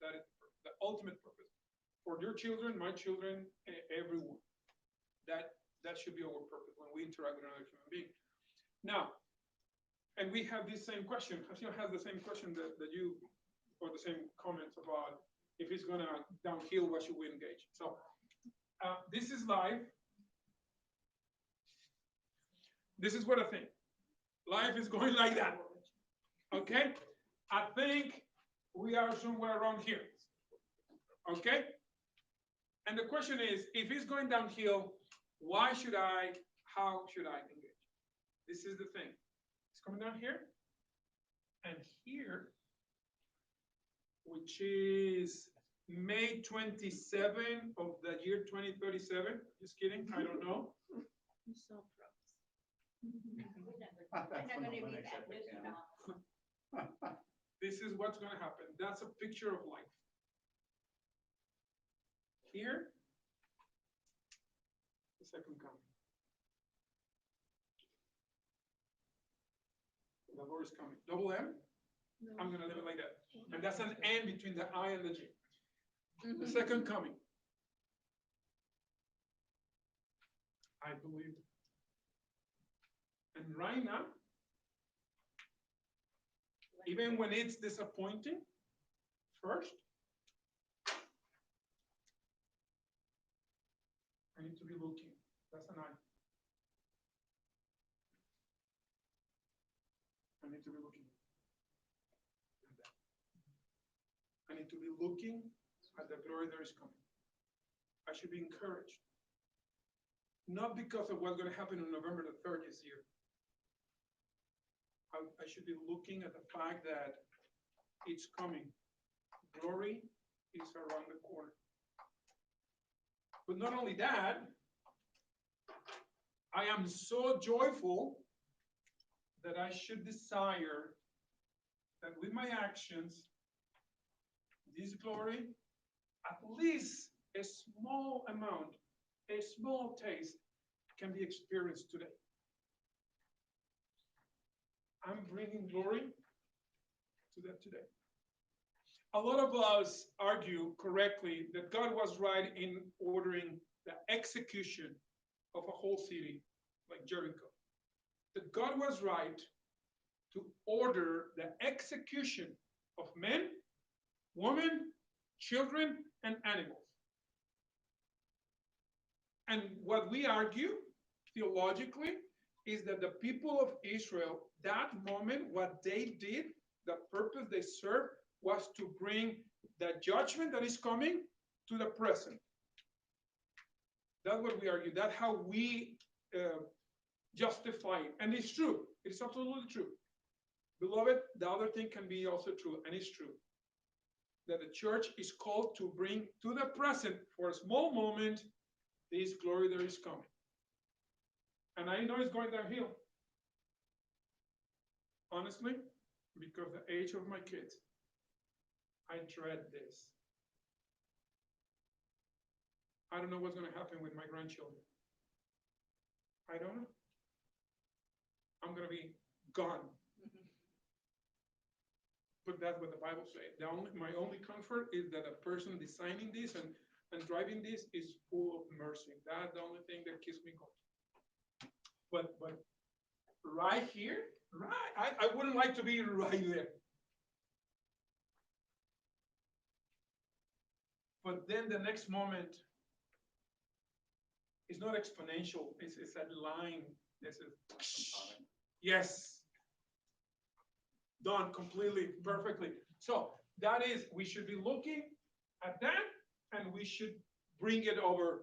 That is the ultimate purpose. For your children, my children, everyone. That should be our purpose when we interact with another human being. Now, and we have this same question. Hasio has the same question that you, or the same comments about if it's going to downhill, what should we engage? So this is live. This is what I think. Life is going like that. Okay? I think we are somewhere around here. Okay? And the question is, if it's going downhill, how should I engage? This is the thing. It's coming down here and here, which is May 27 of the year 2037. Just kidding, I don't know. I'm so gross. That's I'm not when gonna the be clinic that shut good, down. no. This is what's going to happen. That's a picture of life. Here, the second coming. The Lord is coming. Double M? I'm going to leave it like that. And that's an N between the I and the G. The second coming. I believe it. And right now, even when it's disappointing, first, I need to be looking. That's an eye. I need to be looking. I need to be looking at the glory that is coming. I should be encouraged. Not because of what's going to happen on November the 3rd this year. I should be looking at the fact that it's coming. Glory is around the corner. But not only that, I am so joyful that I should desire that with my actions, this glory, at least a small amount, a small taste, can be experienced today. I'm bringing glory to that today. A lot of us argue correctly that God was right in ordering the execution of a whole city like Jericho. That God was right to order the execution of men, women, children, and animals. And what we argue theologically is that the people of Israel, that moment, what they did, the purpose they served, was to bring the judgment that is coming to the present. That's what we argue. That's how we justify it. And it's true. It's absolutely true. Beloved, the other thing can be also true, and it's true. That the church is called to bring to the present, for a small moment, this glory that is coming. And I know it's going downhill. Honestly, because the age of my kids, I dread this. I don't know what's going to happen with my grandchildren. I don't know. I'm going to be gone. But that's what the Bible says. My only comfort is that a person designing this and driving this is full of mercy. That's the only thing that keeps me going. But right here, right, I wouldn't like to be right there. But then the next moment is not exponential. It's a line. This is yes, done completely, perfectly. So that is, we should be looking at that, and we should bring it over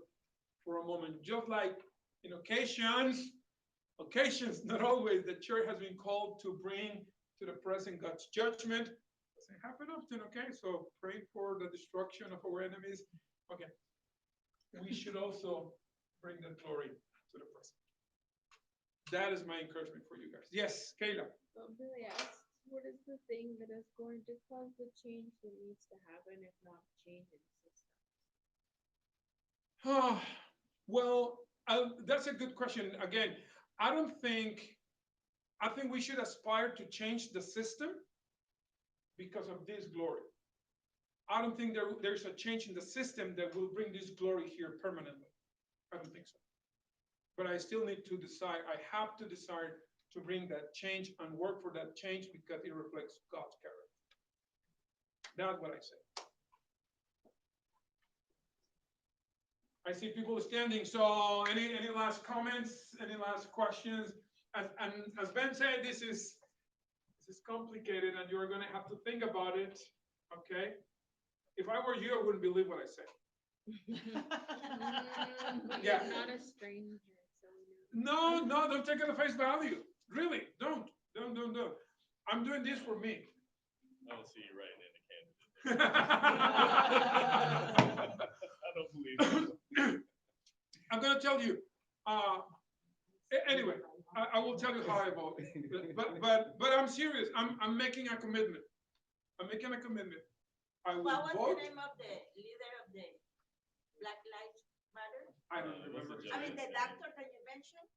for a moment. Just like in occasions, not always, the church has been called to bring to the present God's judgment. Doesn't happen often, okay? So pray for the destruction of our enemies. Okay. We should also bring that glory to the present. That is my encouragement for you guys. Yes, Kayla. Well, Billy asked, what is the thing that is going to cause the change that needs to happen, if not change in the system? Well, that's a good question. Again, I think we should aspire to change the system because of this glory. I don't think there's a change in the system that will bring this glory here permanently. I don't think so. But I still need to decide, I have to decide to bring that change and work for that change because it reflects God's character. That's what I say. I see people standing, so any last comments, any last questions? And as Ben said, this is complicated and you're gonna have to think about it, okay? If I were you, I wouldn't believe what I say. But Yeah. you're not a stranger, so No, don't take it at face value. Really, don't. I'm doing this for me. I don't see you writing in the candidate. I don't believe it. I'm gonna tell you, anyway, I will tell you how I vote. But I'm serious, I'm making a commitment. I'm making a commitment. I will What was vote. the name of the leader of the Black Lives Matter? I don't It was remember. a I mean, the doctor that you mentioned?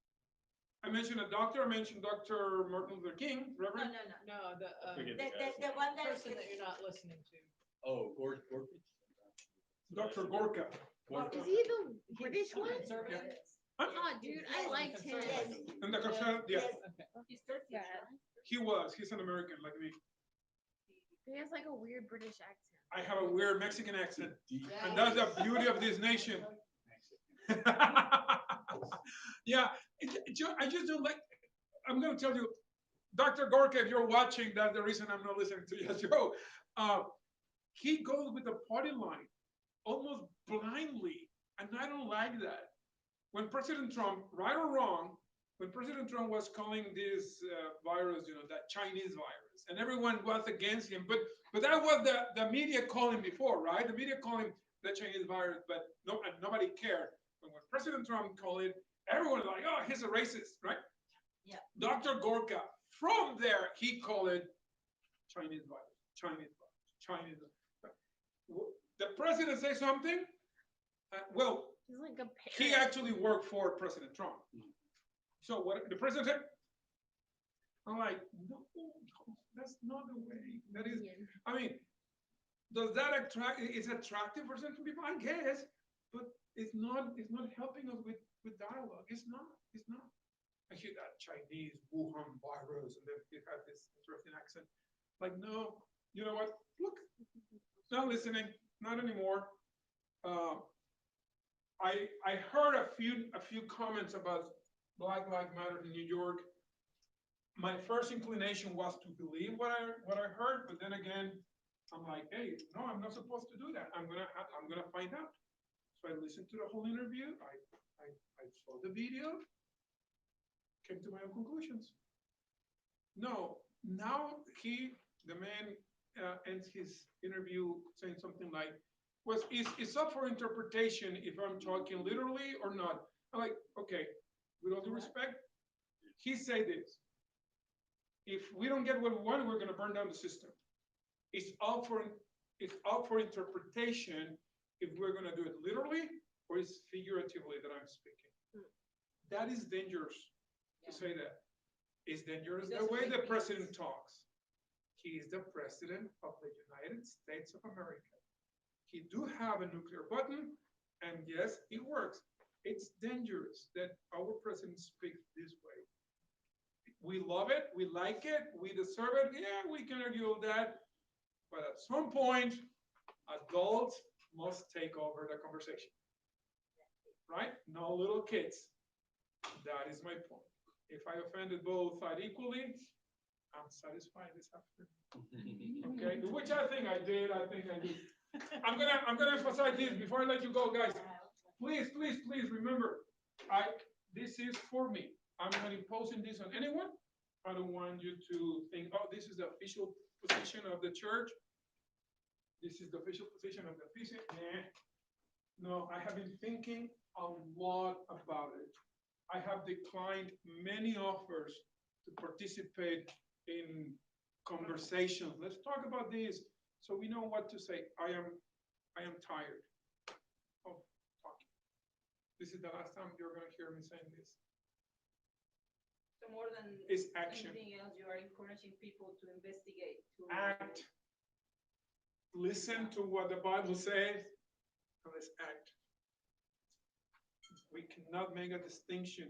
I mentioned a doctor, I mentioned Dr. Martin Luther King, No, Reverend. no. No, the, forget The one that is. person that you're not listening to. Oh, Gorky? Dr. Gorka. is he the British one? Conservatives. Oh, dude, I liked him. And the conservative, yeah, He's bad. he's an American like me. He has like a weird British accent. I have a weird Mexican accent, and that's the beauty of this nation. Yeah, I just don't like, I'm gonna tell you, Dr. Gorka, if you're watching, that's the reason I'm not listening to your show. He goes with the party line almost blindly, and I don't like that. When President Trump, right or wrong, when President Trump was calling this virus, that Chinese virus, and everyone was against him, but that was the media calling before, right? The media calling the Chinese virus, but nobody cared. But when President Trump called it, everyone was like, oh, he's a racist, right? Yeah. Dr. Gorka, from there, he called it Chinese virus, Chinese virus, Chinese virus. The president say something, well, He's like a he parrot. actually worked for President Trump. So what the president said, I'm like, no, that's not the way. That is, I mean, does that attract? It's attractive for certain people, I guess, but it's not helping us with dialogue. It's not. I hear that Chinese Wuhan virus, and then it has this interesting accent. Like, no, you know what? Look, not listening, not anymore. I heard a few comments about Black Lives Matter in New York. My first inclination was to believe what I heard, but then again, I'm like, hey, no, I'm not supposed to do that. I'm gonna find out. So I listened to the whole interview. I saw the video, came to my own conclusions. No, now the man ends his interview saying something like, it's up for interpretation if I'm talking literally or not. I'm like, okay, with all due respect, he said this. If we don't get what we want, we're gonna burn down the system. It's up for interpretation if we're gonna do it literally or it's figuratively that I'm speaking. That is dangerous to say that. It's dangerous the way the president talks. He is the president of the United States of America. He do have a nuclear button, and yes, it works. It's dangerous that our president speaks this way. We love it, we like it, we deserve it. Yeah, we can argue that, but at some point, adults must take over the conversation, right? No little kids. That is my point. If I offended both sides equally, I'm satisfied this afternoon. Okay, which I think I did. I'm gonna emphasize this before I let you go, guys. Please remember, this is for me. I'm not imposing this on anyone. I don't want you to think, oh, this is the official position of the church. This is the official position of the visit. No, I have been thinking a lot about it. I have declined many offers to participate in conversations. Let's talk about this so we know what to say. I am tired of talking. This is the last time you're going to hear me saying this. So more than It's action. anything else, you are encouraging people to investigate. Act. Listen to what the Bible says, and let's act. We cannot make a distinction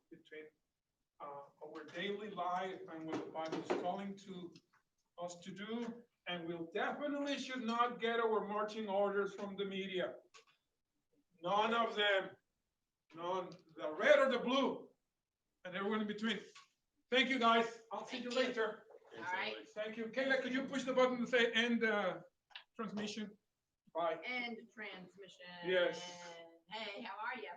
between our daily life and what the Bible is calling to us to do, and we definitely should not get our marching orders from the media. None of them. None. The red or the blue, and everyone in between. Thank you, guys. I'll see you later. All right. Thank you. Kayla, could you push the button to say end transmission? Bye. And transmission. Yes. Hey, how are you?